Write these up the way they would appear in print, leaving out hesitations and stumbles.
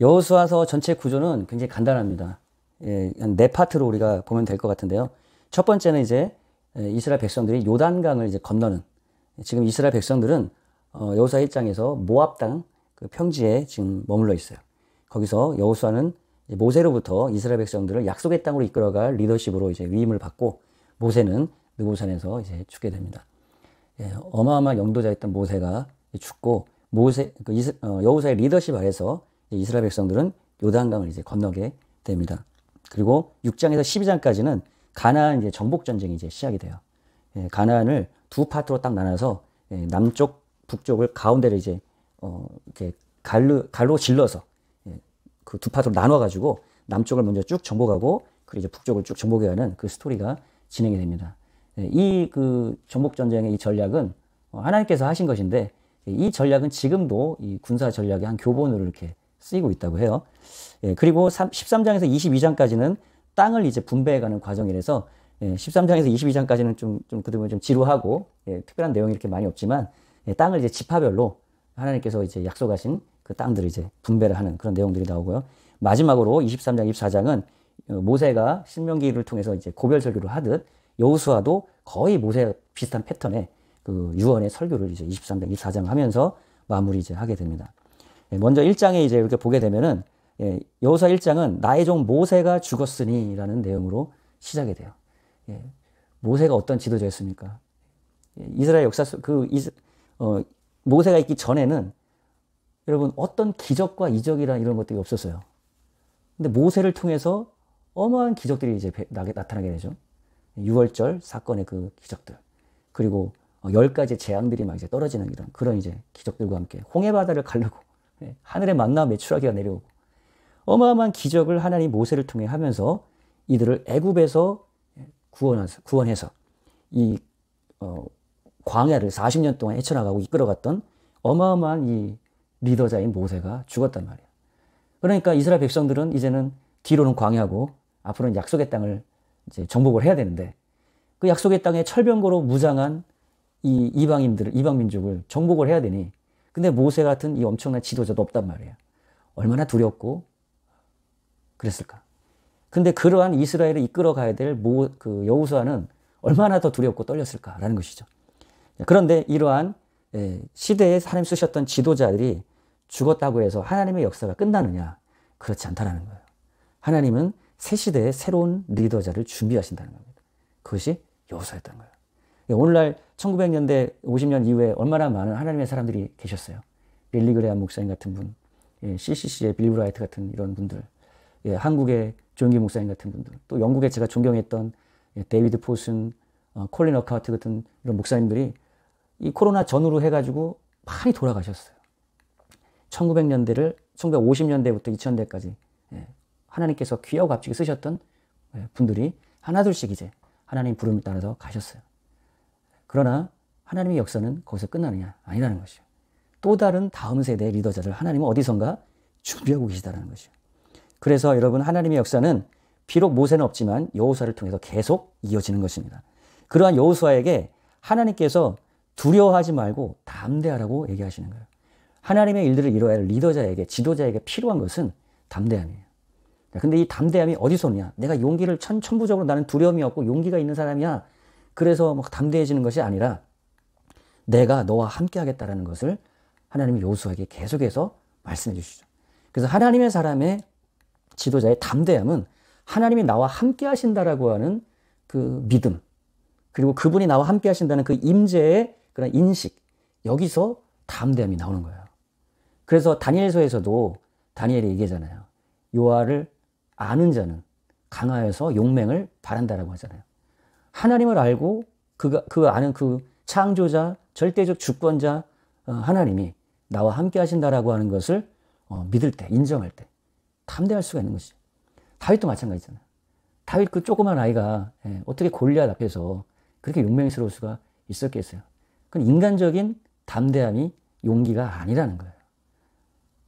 여호수아서 전체 구조는 굉장히 간단합니다. 예, 한 네 파트로 우리가 보면 될 것 같은데요. 첫 번째는 이제 이스라엘 백성들이 요단강을 이제 건너는, 지금 이스라엘 백성들은 여호수아 1장에서 모압 땅 그 평지에 지금 머물러 있어요. 거기서 여호수아는 모세로부터 이스라엘 백성들을 약속의 땅으로 이끌어갈 리더십으로 이제 위임을 받고, 모세는 느보산에서 이제 죽게 됩니다. 예, 어마어마한 영도자였던 모세가 죽고, 여호수아의 리더십 아래서 이스라엘 백성들은 요단강을 이제 건너게 됩니다. 그리고 6장에서 12장까지는 가나안 이제 정복 전쟁이 이제 시작이 돼요. 예, 가나안을 두 파트로 딱 나눠서 남쪽, 북쪽을 가운데를 이제 이렇게 갈로 질러서 그 두 파트로 나눠가지고 남쪽을 먼저 쭉 정복하고, 그리고 이제 북쪽을 쭉 정복해가는 그 스토리가 진행이 됩니다. 이 그 정복 전쟁의 이 전략은 하나님께서 하신 것인데, 이 전략은 지금도 이 군사 전략의 한 교본으로 이렇게 쓰이고 있다고 해요. 그리고 13장에서 22장까지는 땅을 이제 분배해가는 과정이라서, 13장에서 22장까지는 좀 그때 보면 좀 지루하고, 특별한 내용이 이렇게 많이 없지만, 땅을 이제 지파별로 하나님께서 이제 약속하신 그 땅들을 이제 분배를 하는 그런 내용들이 나오고요. 마지막으로 23장, 24장은 모세가 신명기를 통해서 이제 고별 설교를 하듯, 여호수아도 거의 모세 비슷한 패턴의 그 유언의 설교를 이제 23장, 24장 하면서 마무리 이제 하게 됩니다. 먼저 1장에 이제 이렇게 보게 되면은, 여호수아 1장은 나의 종 모세가 죽었으니라는 내용으로 시작이 돼요. 모세가 어떤 지도자였습니까? 이스라엘 역사 속 모세가 있기 전에는 여러분 어떤 기적과 이적이란 이런 것들이 없었어요. 근데 모세를 통해서 어마어마한 기적들이 이제 나타나게 되죠. 유월절 사건의 그 기적들, 그리고 10가지 재앙들이 막 이제 떨어지는 그런 이제 기적들과 함께 홍해 바다를 가르고 하늘의 만나 메추라기가 내려오고, 어마어마한 기적을 하나님 모세를 통해 하면서 이들을 애굽에서 구원해서 이 광야를 40년 동안 헤쳐나가고 이끌어갔던 어마어마한 이 리더자인 모세가 죽었단 말이에요. 그러니까 이스라엘 백성들은 이제는 뒤로는 광야고 앞으로는 약속의 땅을 이제 정복을 해야 되는데, 그 약속의 땅에 철병거로 무장한 이 이방 민족을 정복을 해야 되니, 근데 모세 같은 이 엄청난 지도자도 없단 말이에요. 얼마나 두렵고 그랬을까. 근데 그러한 이스라엘을 이끌어 가야 될 여호수아는 얼마나 더 두렵고 떨렸을까라는 것이죠. 그런데 이러한 시대에 하나님 쓰셨던 지도자들이 죽었다고 해서 하나님의 역사가 끝나느냐? 그렇지 않다는 거예요. 하나님은 새 시대의 새로운 리더자를 준비하신다는 겁니다. 그것이 여호수아였다는 거예요. 오늘날 1900년대 50년 이후에 얼마나 많은 하나님의 사람들이 계셨어요. 빌리 그레함 목사님 같은 분, CCC의 빌 브라이트 같은 이런 분들, 한국의 존기 목사님 같은 분들, 또 영국에 제가 존경했던 데이비드 포슨, 콜린 어카우트 같은 이런 목사님들이 이 코로나 전후로 해가지고 많이 돌아가셨어요. 1900년대를 1950년대부터 2000년대까지 하나님께서 귀하고 값지게 쓰셨던 분들이 하나둘씩 이제 하나님 부름을 따라서 가셨어요. 그러나 하나님의 역사는 거기서 끝나느냐? 아니라는 것이요. 또 다른 다음 세대의 리더자를 하나님은 어디선가 준비하고 계시다는 것이요. 그래서 여러분, 하나님의 역사는 비록 모세는 없지만 여호수아를 통해서 계속 이어지는 것입니다. 그러한 여호수아에게 하나님께서 두려워하지 말고 담대하라고 얘기하시는 거예요. 하나님의 일들을 이루어야 할 리더자에게, 지도자에게 필요한 것은 담대함이에요. 근데 이 담대함이 어디서 오냐? 내가 용기를 천부적으로, 나는 두려움이 없고 용기가 있는 사람이야, 그래서 막 담대해지는 것이 아니라, 내가 너와 함께 하겠다라는 것을 하나님이 여호수아에게 계속해서 말씀해 주시죠. 그래서 하나님의 사람의 지도자의 담대함은 하나님이 나와 함께 하신다라고 하는 그 믿음, 그리고 그분이 나와 함께 하신다는 그 임재의 그런 인식, 여기서 담대함이 나오는 거예요. 그래서 다니엘서에서도 다니엘이 얘기하잖아요. 여호와를 아는 자는 강하여서 용맹을 바란다라고 하잖아요. 하나님을 알고 그 아는 그 창조자, 절대적 주권자 하나님이 나와 함께 하신다라고 하는 것을 믿을 때, 인정할 때 담대할 수가 있는 것이죠. 다윗도 마찬가지잖아요. 다윗 그 조그만 아이가 어떻게 골리앗 앞에서 그렇게 용맹스러울 수가 있었겠어요. 그건 인간적인 담대함이 용기가 아니라는 거예요.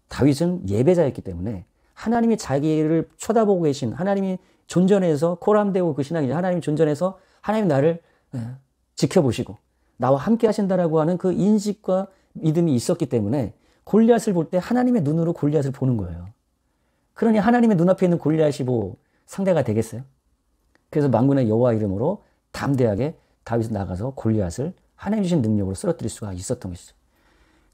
다윗은 예배자였기 때문에 하나님이 자기를 쳐다보고 계신, 하나님이 존전해서 코람되고 그 신앙이죠. 하나님이 존전해서 하나님 나를 지켜보시고 나와 함께 하신다라고 하는 그 인식과 믿음이 있었기 때문에 골리앗을 볼 때 하나님의 눈으로 골리앗을 보는 거예요. 그러니 하나님의 눈앞에 있는 골리앗이 뭐 상대가 되겠어요? 그래서 만군의 여호와 이름으로 담대하게 다윗이 나가서 골리앗을 하나님 주신 능력으로 쓰러뜨릴 수가 있었던 것이죠.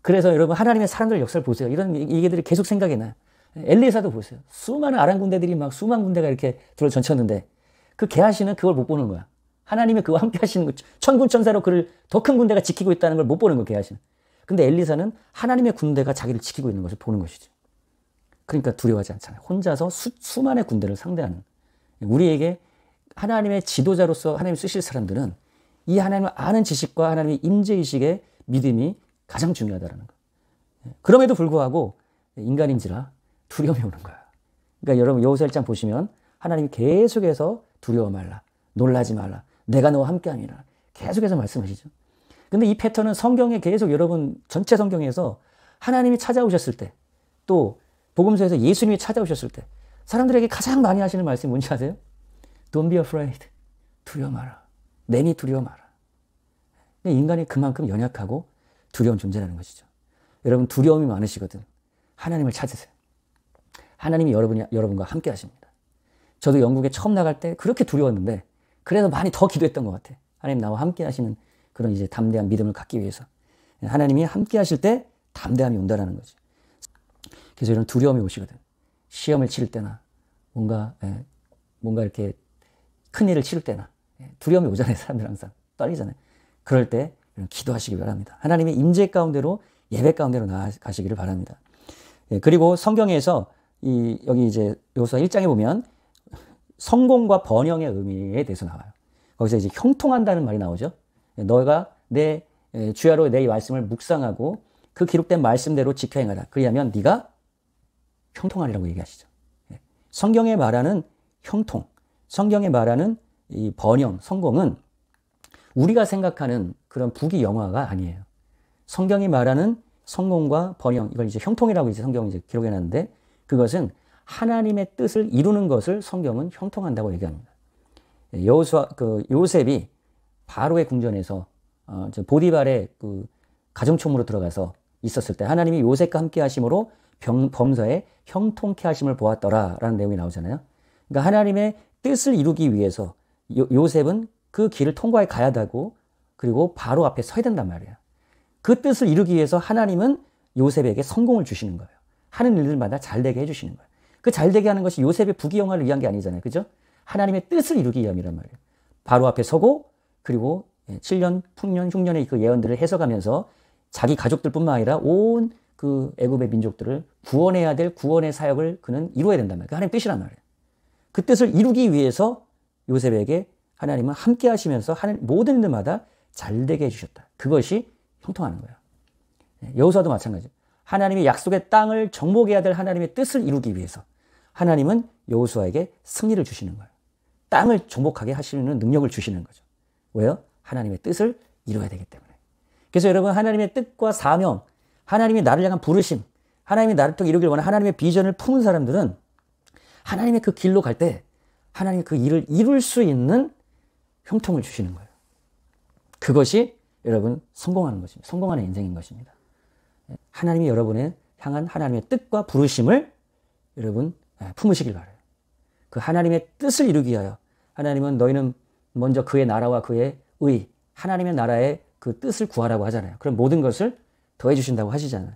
그래서 여러분 하나님의 사람들 역사를 보세요. 이런 얘기들이 계속 생각이 나요. 엘리사도 보세요. 수많은 아람 군대들이 막 수만 군대가 이렇게 들어 전쳤는데 그 게하시는 그걸 못 보는 거야. 하나님의 그와 함께 하시는 거, 천군 천사로 그를 더 큰 군대가 지키고 있다는 걸 못 보는 거야, 게하시는. 근데 엘리사는 하나님의 군대가 자기를 지키고 있는 것을 보는 것이죠. 그러니까 두려워하지 않잖아요. 혼자서 수많은 군대를 상대하는. 우리에게 하나님의 지도자로서 하나님 쓰실 사람들은 이 하나님을 아는 지식과 하나님의 임재의식의 믿음이 가장 중요하다는 거. 그럼에도 불구하고 인간인지라 두려움이 오는 거야. 그러니까 여러분 여호수아 1장 보시면 하나님이 계속해서 두려워 말라, 놀라지 말라, 내가 너와 함께함이라 계속해서 말씀하시죠. 근데 이 패턴은 성경에 계속 여러분 전체 성경에서 하나님이 찾아오셨을 때, 또 복음서에서 예수님이 찾아오셨을 때 사람들에게 가장 많이 하시는 말씀이 뭔지 아세요? Don't be afraid. 두려워 마라. 내니 두려워 마라. 인간이 그만큼 연약하고 두려운 존재라는 것이죠. 여러분 두려움이 많으시거든. 하나님을 찾으세요. 하나님이 여러분과 함께 하십니다. 저도 영국에 처음 나갈 때 그렇게 두려웠는데 그래서 많이 더 기도했던 것 같아요. 하나님 나와 함께 하시는 그런 이제 담대한 믿음을 갖기 위해서. 하나님이 함께 하실 때 담대함이 온다는 거죠. 그래서 이런 두려움이 오시거든. 시험을 치를 때나 뭔가 이렇게 큰 일을 치를 때나 두려움이 오잖아요. 사람들 항상 떨리잖아요. 그럴 때 기도하시기 바랍니다. 하나님의 임재 가운데로 예배 가운데로 나아가시기를 바랍니다. 그리고 성경에서 여기 이제 여호수아 1장에 보면 성공과 번영의 의미에 대해서 나와요. 거기서 이제 형통한다는 말이 나오죠. 너가 내 주야로 내 말씀을 묵상하고 그 기록된 말씀대로 지켜 행하라. 그리하면 네가 형통하리라고 얘기하시죠. 성경에 말하는 형통, 성경에 말하는 이 번영, 성공은 우리가 생각하는 그런 부귀영화가 아니에요. 성경이 말하는 성공과 번영, 이걸 이제 형통이라고 이제 성경이 이제 기록해 놨는데 그것은 하나님의 뜻을 이루는 것을 성경은 형통한다고 얘기합니다. 요셉이 바로의 궁전에서 보디발의 그 가정총무로 들어가서 있었을 때 하나님이 요셉과 함께 하심으로 범사에 형통케 하심을 보았더라라는 내용이 나오잖아요. 그러니까 하나님의 뜻을 이루기 위해서 요셉은 그 길을 통과해 가야 하고 그리고 바로 앞에 서야 된단 말이에요. 그 뜻을 이루기 위해서 하나님은 요셉에게 성공을 주시는 거예요. 하는 일들마다 잘되게 해주시는 거예요. 그 잘되게 하는 것이 요셉의 부귀영화를 위한 게 아니잖아요. 그죠? 하나님의 뜻을 이루기 위함이란 말이에요. 바로 앞에 서고 그리고 7년, 풍년, 흉년의 그 예언들을 해석하면서 자기 가족들뿐만 아니라 온 그 애굽의 민족들을 구원해야 될 구원의 사역을 그는 이루어야 된단 말이에요. 하나님 뜻이란 말이에요. 그 뜻을 이루기 위해서 요셉에게 하나님은 함께 하시면서 하는 모든 일들마다 잘되게 해주셨다. 그것이 형통하는 거예요. 여호수아도 마찬가지예요. 하나님이 약속의 땅을 정복해야 될 하나님의 뜻을 이루기 위해서 하나님은 여호수아에게 승리를 주시는 거예요. 땅을 정복하게 하시는 능력을 주시는 거죠. 왜요? 하나님의 뜻을 이루어야 되기 때문에. 그래서 여러분 하나님의 뜻과 사명, 하나님이 나를 향한 부르심, 하나님이 나를 통해 이루길 원하는 하나님의 비전을 품은 사람들은 하나님의 그 길로 갈 때 하나님이 그 일을 이룰 수 있는 형통을 주시는 거예요. 그것이 여러분 성공하는 것입니다. 성공하는 인생인 것입니다. 하나님이 여러분의 향한 하나님의 뜻과 부르심을 여러분 품으시길 바라요. 그 하나님의 뜻을 이루기 위하여 하나님은 너희는 먼저 그의 나라와 그의 의, 하나님의 나라의 그 뜻을 구하라고 하잖아요. 그럼 모든 것을 더해 주신다고 하시잖아요.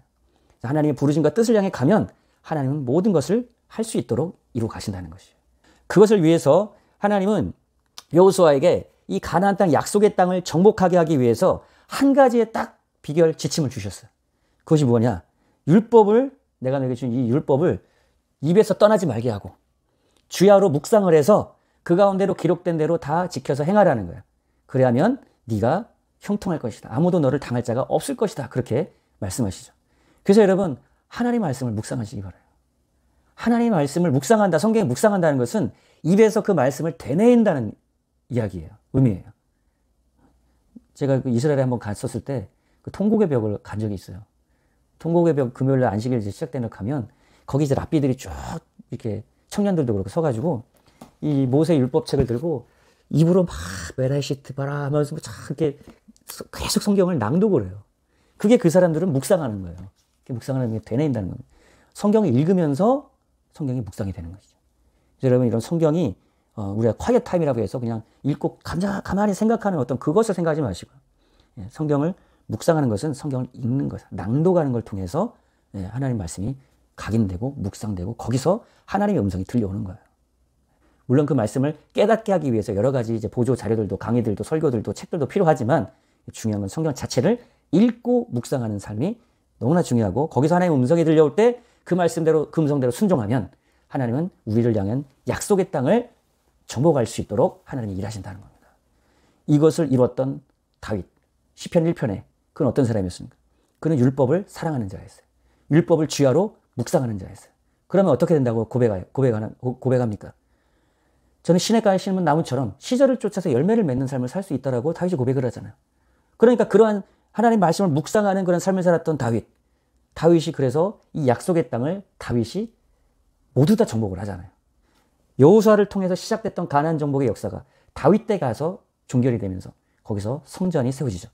하나님의 부르심과 뜻을 향해 가면 하나님은 모든 것을 할 수 있도록 이루어 가신다는 것이에요. 그것을 위해서 하나님은 여호수아에게 이 가나안 땅 약속의 땅을 정복하게 하기 위해서 한 가지의 딱 비결 지침을 주셨어요. 그것이 뭐냐? 율법을 내가 너에게 준 이 율법을 입에서 떠나지 말게 하고 주야로 묵상을 해서 그 가운데로 기록된 대로 다 지켜서 행하라는 거예요. 그래야면 네가 형통할 것이다. 아무도 너를 당할 자가 없을 것이다. 그렇게 말씀하시죠. 그래서 여러분 하나님의 말씀을 묵상하시기 바라요. 하나님의 말씀을 묵상한다. 성경에 묵상한다는 것은 입에서 그 말씀을 되뇌인다는 이야기예요. 의미예요. 제가 이스라엘에 한번 갔었을 때 그 통곡의 벽을 간 적이 있어요. 통곡의 벽 금요일 날 안식일 이제 시작되는 가면 거기 이제 랍비들이 쭉 이렇게 청년들도 그렇게 서가지고 이 모세 율법책을 들고 입으로 막 메라이시트 바라 하면서 이렇게 계속 성경을 낭독을 해요. 그게 그 사람들은 묵상하는 거예요. 묵상하는 게 되뇌인다는 겁니다. 성경을 읽으면서 성경이 묵상이 되는 것이죠. 여러분, 이런 성경이 우리가 콰이어 타임이라고 해서 그냥 읽고 가만히 생각하는 어떤 그것을 생각하지 마시고, 성경을 묵상하는 것은 성경을 읽는 것, 낭독하는 걸 통해서 하나님 말씀이 각인되고 묵상되고 거기서 하나님의 음성이 들려오는 거예요. 물론 그 말씀을 깨닫게 하기 위해서 여러 가지 이제 보조 자료들도 강의들도 설교들도 책들도 필요하지만 중요한 건 성경 자체를 읽고 묵상하는 삶이 너무나 중요하고 거기서 하나님의 음성이 들려올 때 그 말씀대로 그 음성대로 순종하면 하나님은 우리를 향한 약속의 땅을 정복할 수 있도록 하나님이 일하신다는 겁니다. 이것을 이뤘던 다윗 시편 1편에 그는 어떤 사람이었습니까? 그는 율법을 사랑하는 자였어요. 율법을 주야로 묵상하는 자였어요. 그러면 어떻게 된다고 고백합니까? 저는 시냇가에 심은 나무처럼 시절을 쫓아서 열매를 맺는 삶을 살 수 있다라고 다윗이 고백을 하잖아요. 그러니까 그러한 하나님 말씀을 묵상하는 그런 삶을 살았던 다윗이 그래서 이 약속의 땅을 다윗이 모두 다 정복을 하잖아요. 여호수아를 통해서 시작됐던 가나안 정복의 역사가 다윗 때 가서 종결이 되면서 거기서 성전이 세워지죠.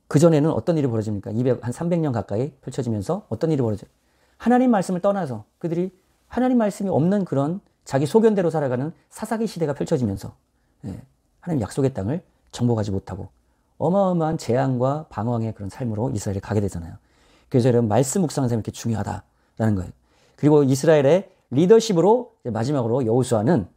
그전에는 어떤 일이 벌어집니까? 한 300년 가까이 펼쳐지면서 어떤 일이 벌어져요? 하나님 말씀을 떠나서 그들이 하나님 말씀이 없는 그런 자기 소견대로 살아가는 사사기 시대가 펼쳐지면서 하나님 약속의 땅을 정복하지 못하고 어마어마한 재앙과 방황의 그런 삶으로 이스라엘이 가게 되잖아요. 그래서 여러분 말씀 묵상하는 삶이 이렇게 중요하다라는 거예요. 그리고 이스라엘의 리더십으로 마지막으로 여호수아는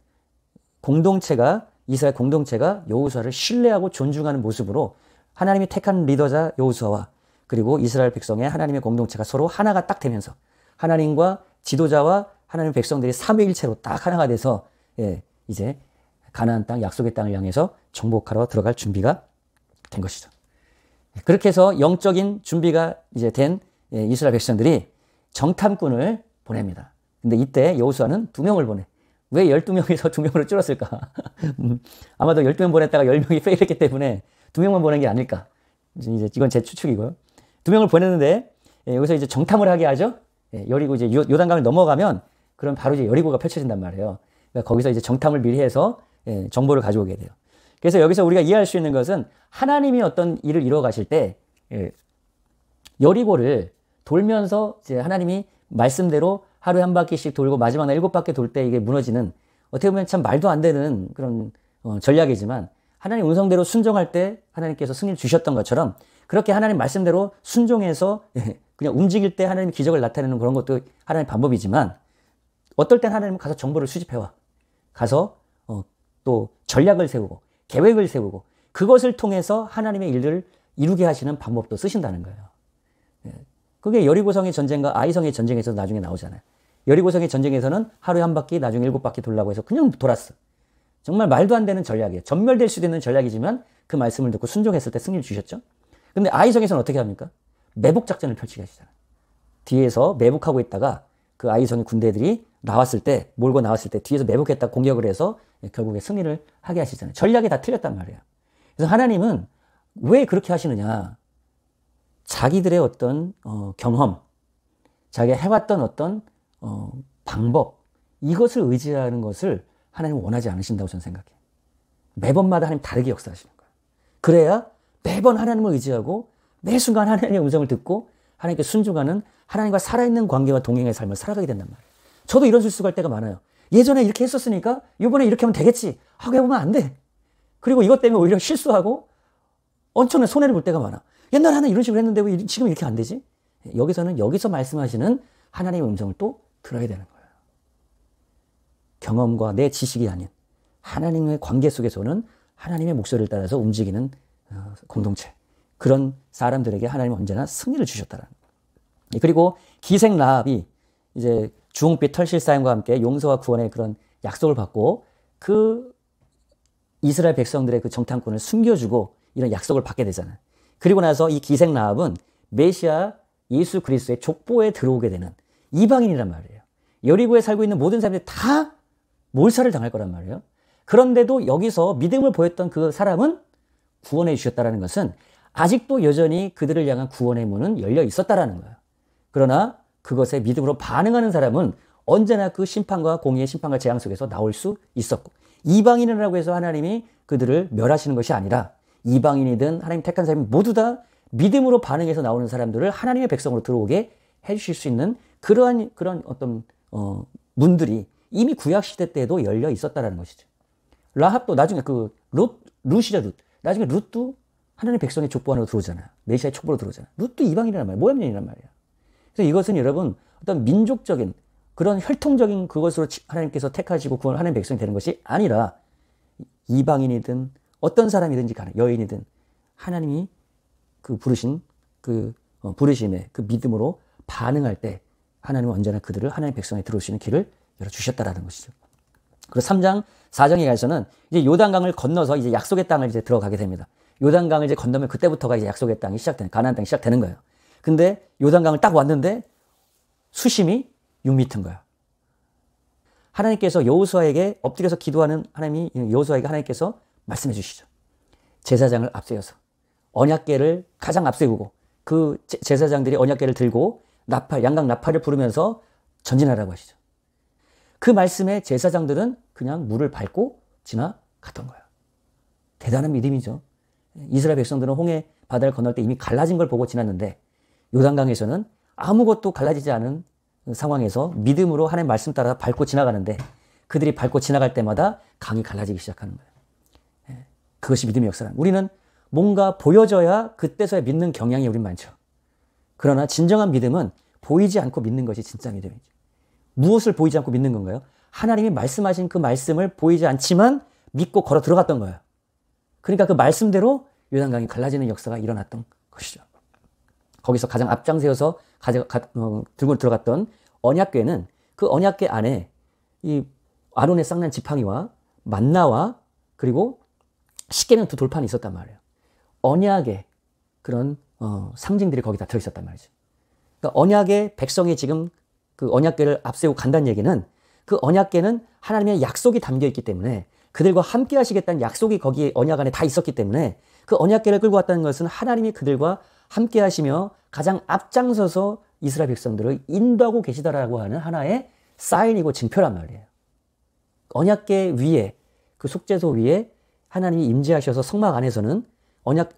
이스라엘 공동체가 여호수아를 신뢰하고 존중하는 모습으로 하나님이 택한 리더자 여호수아와 그리고 이스라엘 백성의 하나님의 공동체가 서로 하나가 딱 되면서 하나님과 지도자와 하나님의 백성들이 삼위일체로 딱 하나가 돼서 이제 가나안 땅 약속의 땅을 향해서 정복하러 들어갈 준비가 된 것이죠. 그렇게 해서 영적인 준비가 이제 된 이스라엘 백성들이 정탐꾼을 보냅니다. 근데 이때 여호수아는 2명을 보내. 왜 12명에서 2명으로 줄었을까? 아마도 12명 보냈다가 10명이 페일했기 때문에 2명만 보낸 게 아닐까? 이제 이건 제 추측이고요. 2명을 보냈는데 여기서 이제 정탐을 하게 하죠. 여리고 이제 요단강을 넘어가면 그럼 바로 이제 여리고가 펼쳐진단 말이에요. 그러니까 거기서 이제 정탐을 미리 해서 정보를 가져오게 돼요. 그래서 여기서 우리가 이해할 수 있는 것은 하나님이 어떤 일을 이루어 가실 때 여리고를 돌면서 이제 하나님이 말씀대로 하루에 한 바퀴씩 돌고 마지막 날 7바퀴 돌 때 이게 무너지는 어떻게 보면 참 말도 안 되는 그런 전략이지만 하나님 음성대로 순종할 때 하나님께서 승리를 주셨던 것처럼 그렇게 하나님 말씀대로 순종해서 그냥 움직일 때 하나님이 기적을 나타내는 그런 것도 하나님의 방법이지만 어떨 땐 하나님은 가서 정보를 수집해와 가서 또 전략을 세우고 계획을 세우고 그것을 통해서 하나님의 일들을 이루게 하시는 방법도 쓰신다는 거예요. 그게 여리고성의 전쟁과 아이성의 전쟁에서 나중에 나오잖아요. 여리고성의 전쟁에서는 하루에 한 바퀴 나중에 7바퀴 돌라고 해서 그냥 돌았어. 정말 말도 안 되는 전략이에요. 전멸될 수도 있는 전략이지만 그 말씀을 듣고 순종했을 때 승리를 주셨죠. 근데 아이성에서는 어떻게 합니까? 매복 작전을 펼치게 하시잖아요. 뒤에서 매복하고 있다가 그 아이성의 군대들이 몰고 나왔을 때 뒤에서 매복했다 공격을 해서 결국에 승리를 하게 하시잖아요. 전략이 다 틀렸단 말이에요. 그래서 하나님은 왜 그렇게 하시느냐? 자기들의 어떤 경험, 자기가 해왔던 어떤 방법, 이것을 의지하는 것을 하나님은 원하지 않으신다고 저는 생각해요. 매번마다 하나님 다르게 역사하시는 거예요. 그래야 매번 하나님을 의지하고 매 순간 하나님의 음성을 듣고 하나님께 순종하는 하나님과 살아있는 관계와 동행의 삶을 살아가게 된단 말이에요. 저도 이런 실수가 할 때가 많아요. 예전에 이렇게 했었으니까 이번에 이렇게 하면 되겠지 하고 해보면 안 돼. 그리고 이것 때문에 오히려 실수하고 엄청난 손해를 볼 때가 많아. 옛날에 하나 이런 식으로 했는데 왜 지금 이렇게 안 되지? 여기서 말씀하시는 하나님의 음성을 또 들어야 되는 거예요. 경험과 내 지식이 아닌 하나님의 관계 속에서는 하나님의 목소리를 따라서 움직이는 공동체. 그런 사람들에게 하나님은 언제나 승리를 주셨다는 거예요. 그리고 기생 라합이 이제 주홍빛 털실 사임과 함께 용서와 구원의 그런 약속을 받고 그 이스라엘 백성들의 그 정탐꾼을 숨겨주고 이런 약속을 받게 되잖아요. 그리고 나서 이 기생 라합은 메시아 예수 그리스도의 족보에 들어오게 되는 이방인이란 말이에요. 여리고에 살고 있는 모든 사람들이 다 몰살을 당할 거란 말이에요. 그런데도 여기서 믿음을 보였던 그 사람은 구원해 주셨다는 것은 아직도 여전히 그들을 향한 구원의 문은 열려 있었다라는 거예요. 그러나 그것에 믿음으로 반응하는 사람은 언제나 그 심판과 공의의 심판과 재앙 속에서 나올 수 있었고, 이방인이라고 해서 하나님이 그들을 멸하시는 것이 아니라 이방인이든 하나님 택한 사람이 모두 다 믿음으로 반응해서 나오는 사람들을 하나님의 백성으로 들어오게 해주실 수 있는 그런 어떤 문들이 이미 구약시대 때도 열려 있었다라는 것이죠. 라합도 나중에 룻이죠, 룻. 나중에 룻도 하나님의 백성의 족보 안으로 들어오잖아요. 메시아의 촉보로 들어오잖아요. 룻도 이방인이란 말이에요. 모함년이란 말이에요. 그래서 이것은 여러분 어떤 민족적인 그런 혈통적인 그것으로 하나님께서 택하시고 구원 하나님의 백성이 되는 것이 아니라 이방인이든 어떤 사람이든지 간에 여인이든 하나님이 그 부르신 부르심의 그 믿음으로 반응할 때 하나님은 언제나 그들을 하나님의 백성에 들어올 수 있는 길을 열어주셨다라는 것이죠. 그리고 3장 4장에 가서는 이제 요단강을 건너서 이제 약속의 땅을 이제 들어가게 됩니다. 요단강을 이제 건너면 그때부터가 이제 약속의 땅이 시작되는, 가나안 땅이 시작되는 거예요. 근데 요단강을 딱 왔는데 수심이 6m인 거야. 하나님께서 여호수아에게 엎드려서 기도하는 여호수아에게 하나님께서 말씀해 주시죠. 제사장을 앞세워서 언약궤를 가장 앞세우고 그 제사장들이 언약궤를 들고 양각 나팔을 부르면서 전진하라고 하시죠. 그 말씀에 제사장들은 그냥 물을 밟고 지나갔던 거예요. 대단한 믿음이죠. 이스라엘 백성들은 홍해 바다를 건널 때 이미 갈라진 걸 보고 지났는데 요단강에서는 아무것도 갈라지지 않은 상황에서 믿음으로 하나님의 말씀 따라 밟고 지나가는데 그들이 밟고 지나갈 때마다 강이 갈라지기 시작하는 거예요. 그것이 믿음의 역사란. 우리는 뭔가 보여져야 그때서야 믿는 경향이 우린 많죠. 그러나 진정한 믿음은 보이지 않고 믿는 것이 진짜 믿음이죠. 무엇을 보이지 않고 믿는 건가요? 하나님이 말씀하신 그 말씀을 보이지 않지만 믿고 걸어 들어갔던 거예요. 그러니까 그 말씀대로 요단강이 갈라지는 역사가 일어났던 것이죠. 거기서 가장 앞장세워서 들고 들어갔던 언약궤는 그 언약궤 안에 이 아론의 쌍난 지팡이와 만나와 그리고 십계명 두 돌판이 있었단 말이에요. 언약의 그런 상징들이 거기 다 들어있었단 말이죠. 그러니까 언약의 백성이 지금 그 언약궤를 앞세우고 간다는 얘기는 그 언약궤는 하나님의 약속이 담겨 있기 때문에 그들과 함께 하시겠다는 약속이 거기에 언약 안에 다 있었기 때문에 그 언약궤를 끌고 왔다는 것은 하나님이 그들과 함께 하시며 가장 앞장서서 이스라엘 백성들을 인도하고 계시다라고 하는 하나의 사인이고 증표란 말이에요. 언약궤 위에 그 속죄소 위에 하나님이 임재하셔서 성막 안에서는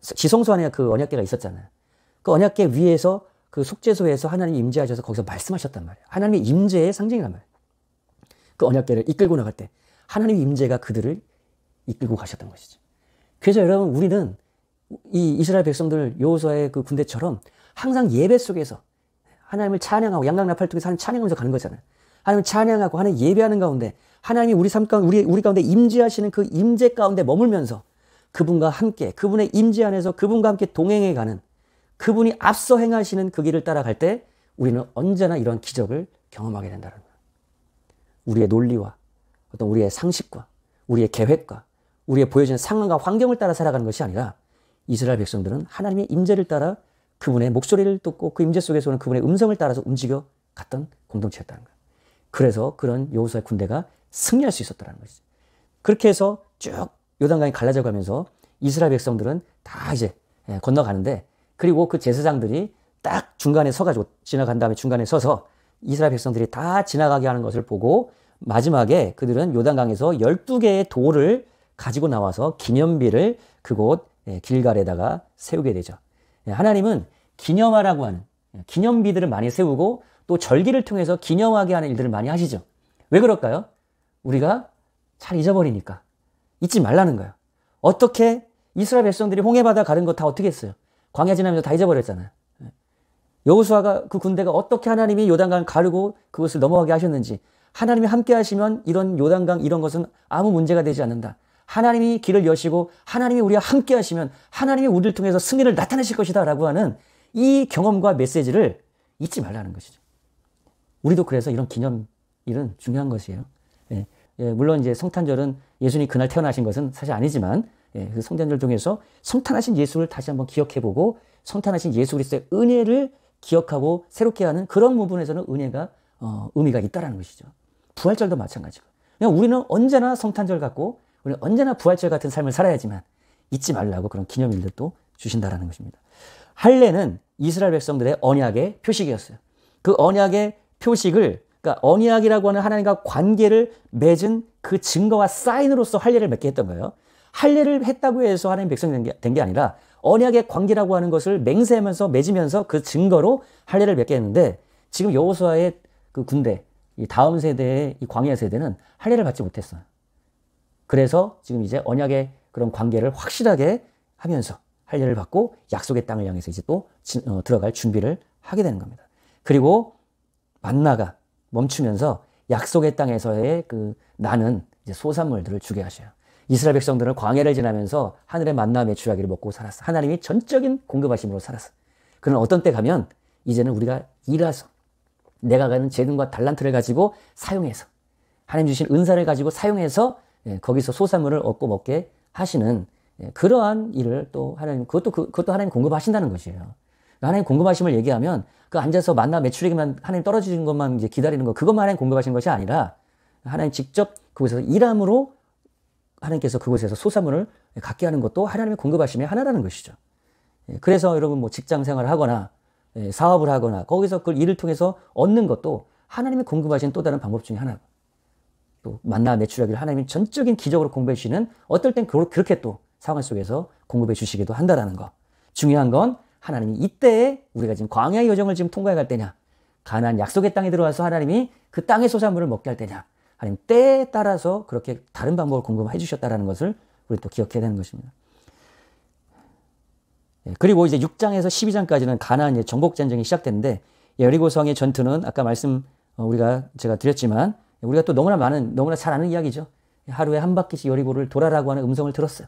지성소 안에 그 언약궤가 있었잖아요. 그 언약궤 위에서 그 속죄소에서 하나님이 임재하셔서 거기서 말씀하셨단 말이에요. 하나님의 임재의 상징이란 말이에요. 그 언약궤를 이끌고 나갈 때 하나님의 임재가 그들을 이끌고 가셨던 것이죠. 그래서 여러분 우리는 이 이스라엘 백성들 여호수아의 그 군대처럼 항상 예배 속에서 하나님을 찬양하고 양각 나팔 통해서 하나님 찬양하면서 가는 거잖아요. 하나님을 찬양하고 하나님 예배하는 가운데 하나님이 우리 삶 가운데 우리 가운데 임재하시는 그 임재 가운데 머물면서 그분과 함께 그분의 임재 안에서 그분과 함께 동행해 가는 그분이 앞서 행하시는 그 길을 따라갈 때 우리는 언제나 이러한 기적을 경험하게 된다는 거예요. 우리의 논리와 어떤 우리의 상식과 우리의 계획과 우리의 보여지는 상황과 환경을 따라 살아가는 것이 아니라 이스라엘 백성들은 하나님의 임재를 따라 그분의 목소리를 듣고 그 임재 속에서 오는 그분의 음성을 따라서 움직여 갔던 공동체였다는 거예요. 그래서 그런 여호수아의 군대가 승리할 수 있었다는 것이죠. 그렇게 해서 쭉 요단강이 갈라져 가면서 이스라엘 백성들은 다 이제 건너가는데 그리고 그 제사장들이 딱 중간에 서가지고 지나간 다음에 중간에 서서 이스라엘 백성들이 다 지나가게 하는 것을 보고 마지막에 그들은 요단강에서 12개의 돌을 가지고 나와서 기념비를 그곳 길갈에다가 세우게 되죠. 하나님은 기념하라고 하는 기념비들을 많이 세우고 또 절기를 통해서 기념하게 하는 일들을 많이 하시죠. 왜 그럴까요? 우리가 잘 잊어버리니까. 잊지 말라는 거예요. 어떻게 이스라엘 백성들이 홍해바다 가는 거 다 어떻게 했어요? 광야 지나면서 다 잊어버렸잖아요. 여호수아가 그 군대가 어떻게 하나님이 요단강을 가르고 그것을 넘어가게 하셨는지 하나님이 함께 하시면 이런 요단강 이런 것은 아무 문제가 되지 않는다. 하나님이 길을 여시고 하나님이 우리와 함께 하시면 하나님이 우리를 통해서 승리를 나타내실 것이다 라고 하는 이 경험과 메시지를 잊지 말라는 것이죠. 우리도 그래서 이런 기념일은 중요한 것이에요. 물론 이제 성탄절은 예수님이 그날 태어나신 것은 사실 아니지만 그 성탄절 통해서 성탄하신 예수를 다시 한번 기억해보고 성탄하신 예수 그리스도의 은혜를 기억하고 새롭게 하는 그런 부분에서는 은혜가 의미가 있다라는 것이죠. 부활절도 마찬가지고. 그냥 우리는 언제나 성탄절 같고 우리는 언제나 부활절 같은 삶을 살아야지만 잊지 말라고 그런 기념일들도 주신다라는 것입니다. 할례는 이스라엘 백성들의 언약의 표식이었어요. 그 언약의 표식을 그러니까 언약이라고 하는 하나님과 관계를 맺은 그 증거와 사인으로서 할례를 맺게 했던 거예요. 할례를 했다고 해서 하나님 백성이 된 게 아니라 언약의 관계라고 하는 것을 맹세하면서 맺으면서 그 증거로 할례를 맺게 했는데 지금 여호수아의 그 군대, 이 다음 세대의 이 광야 세대는 할례를 받지 못했어요. 그래서 지금 이제 언약의 그런 관계를 확실하게 하면서 할례를 받고 약속의 땅을 향해서 이제 또 들어갈 준비를 하게 되는 겁니다. 그리고 만나가 멈추면서 약속의 땅에서의 그 나는 이제 소산물들을 주게 하셔요. 이스라엘 백성들은 광야를 지나면서 하늘의 만나 메추라기를 먹고 살았어. 하나님이 전적인 공급하심으로 살았어. 그러나 어떤 때 가면 이제는 우리가 일해서 내가 가는 재능과 달란트를 가지고 사용해서 하나님 주신 은사를 가지고 사용해서 거기서 소산물을 얻고 먹게 하시는 그러한 일을 또 하나님, 그것도 하나님 공급하신다는 것이에요. 하나님 공급하심을 얘기하면 그 앉아서 만나 메추리기만 하나님 떨어지는 것만 이제 기다리는 거, 그것만 하나님 공급하신 것이 아니라 하나님 직접 그곳에서 일함으로 하나님께서 그곳에서 소산물을 갖게 하는 것도 하나님의 공급하심의 하나라는 것이죠. 그래서 여러분 뭐 직장 생활을 하거나 사업을 하거나 거기서 그 일을 통해서 얻는 것도 하나님의 공급하신 또 다른 방법 중에 하나. 또 만나 메추라기를 하나님이 전적인 기적으로 공급해 주시는, 어떨 땐 그렇게 또 상황 속에서 공급해 주시기도 한다라는 거. 중요한 건 하나님이 이때에 우리가 지금 광야의 여정을 지금 통과해 갈 때냐, 가나안 약속의 땅에 들어와서 하나님이 그 땅의 소산물을 먹게 할 때냐, 하나님 때에 따라서 그렇게 다른 방법을 공급해 주셨다라는 것을 우리 또 기억해야 되는 것입니다. 그리고 이제 6장에서 12장까지는 가나안 정복 전쟁이 시작됐는데, 여리고성의 전투는 아까 제가 드렸지만 우리가 또 너무나 잘 아는 이야기죠. 하루에 한 바퀴씩 여리고를 돌아라고 하는 음성을 들었어요.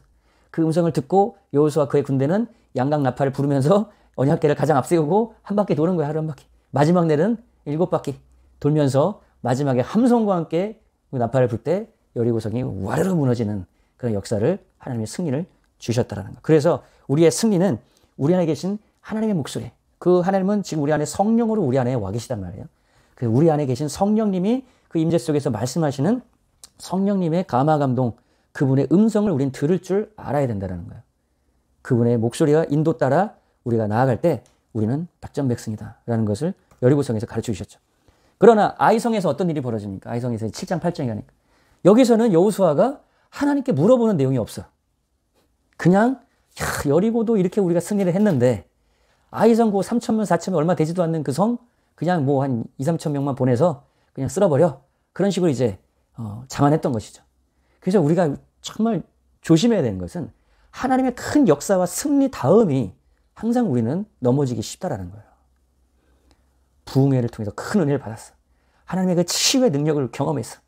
그 음성을 듣고 여호수아와 그의 군대는 양각 나팔을 부르면서 언약궤를 가장 앞세우고 한 바퀴 도는 거야. 하루 한 바퀴. 마지막 날은 7바퀴 돌면서 마지막에 함성과 함께 나팔을 불 때 여리고성이 와르르 무너지는 그런 역사를, 하나님의 승리를 주셨다라는 거. 그래서 우리의 승리는 우리 안에 계신 하나님의 목소리, 그 하나님은 지금 우리 안에 성령으로 우리 안에 와 계시단 말이에요. 그 우리 안에 계신 성령님이 그 임재 속에서 말씀하시는 성령님의 감화 감동, 그분의 음성을 우린 들을 줄 알아야 된다는 거예요. 그분의 목소리와 인도 따라 우리가 나아갈 때 우리는 백전백승이다라는 것을 여리고성에서 가르쳐 주셨죠. 그러나 아이성에서 어떤 일이 벌어집니까? 아이성에서 7장 8장이 가니까 여기서는 여호수아가 하나님께 물어보는 내용이 없어. 그냥 여리고도 이렇게 우리가 승리를 했는데 아이성 그 3,000명 4,000명 얼마 되지도 않는 그 성 그냥 뭐 한 2, 3천 명만 보내서 그냥 쓸어버려, 그런 식으로 이제 장안했던 것이죠. 그래서 우리가 정말 조심해야 되는 것은 하나님의 큰 역사와 승리 다음이 항상 우리는 넘어지기 쉽다라는 거예요. 부흥회를 통해서 큰 은혜를 받았어. 하나님의 그 치유의 능력을 경험했어.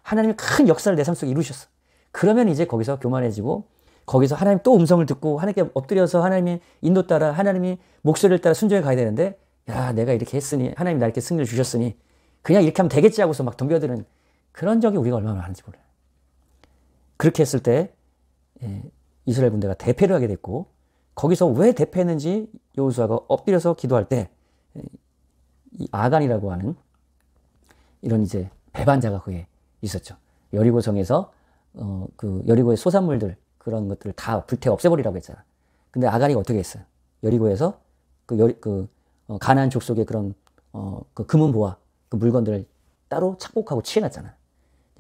하나님의 큰 역사를 내 삶 속에 이루셨어. 그러면 이제 거기서 교만해지고, 거기서 하나님 또 음성을 듣고 하나님께 엎드려서 하나님의 인도 따라, 하나님의 목소리를 따라 순종해 가야 되는데, 야, 내가 이렇게 했으니, 하나님이 나에게 승리를 주셨으니 그냥 이렇게 하면 되겠지 하고서 막 덤벼드는 그런 적이 우리가 얼마나 많은지 몰라요. 그렇게 했을 때 이스라엘 군대가 대패를 하게 됐고, 거기서 왜 대패했는지 여호수아가 엎드려서 기도할 때 이 아간이라고 하는 이런 이제 배반자가 거기에 있었죠. 여리고성에서 그 여리고의 소산물들, 그런 것들을 다 불태 없애버리라고 했잖아. 근데 아간이 어떻게 했어요? 여리고에서 가나안 족속의 그런 그 금은보화, 그 물건들을 따로 착복하고 취해놨잖아.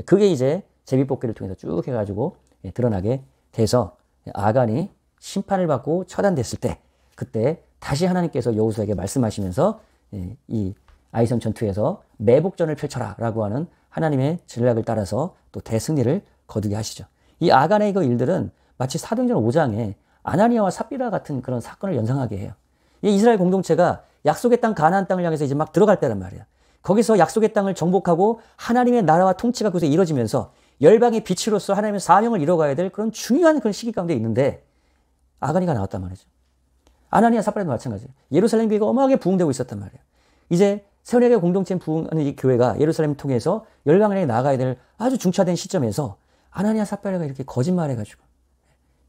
그게 이제 제비뽑기를 통해서 쭉 해가지고 드러나게 돼서 아간이 심판을 받고 처단됐을 때, 그때 다시 하나님께서 여호수아에게 말씀하시면서 이 아이성 전투에서 매복전을 펼쳐라 라고 하는 하나님의 전략을 따라서 또 대승리를 거두게 하시죠. 이 아간의 그 일들은 마치 사도행전 5장에 아나니아와 삽비라 같은 그런 사건을 연상하게 해요. 이 이스라엘 공동체가 약속의 땅 가나안 땅을 향해서 이제 막 들어갈 때란 말이야. 거기서 약속의 땅을 정복하고 하나님의 나라와 통치가 그곳에 이루어지면서 열방의 빛으로서 하나님의 사명을 이뤄가야 될 그런 중요한 그런 시기 가운데 있는데 아간이가 나왔단 말이죠. 아나니아 삽비라도 마찬가지예요. 예루살렘 교회가 어마하게 부흥되고 있었단 말이에요. 이제 세원예배 공동체 부흥하는 이 교회가 예루살렘을 통해서 열방에 나아가야 될 아주 중차된 시점에서 아나니아 삽비라가 이렇게 거짓말해가지고,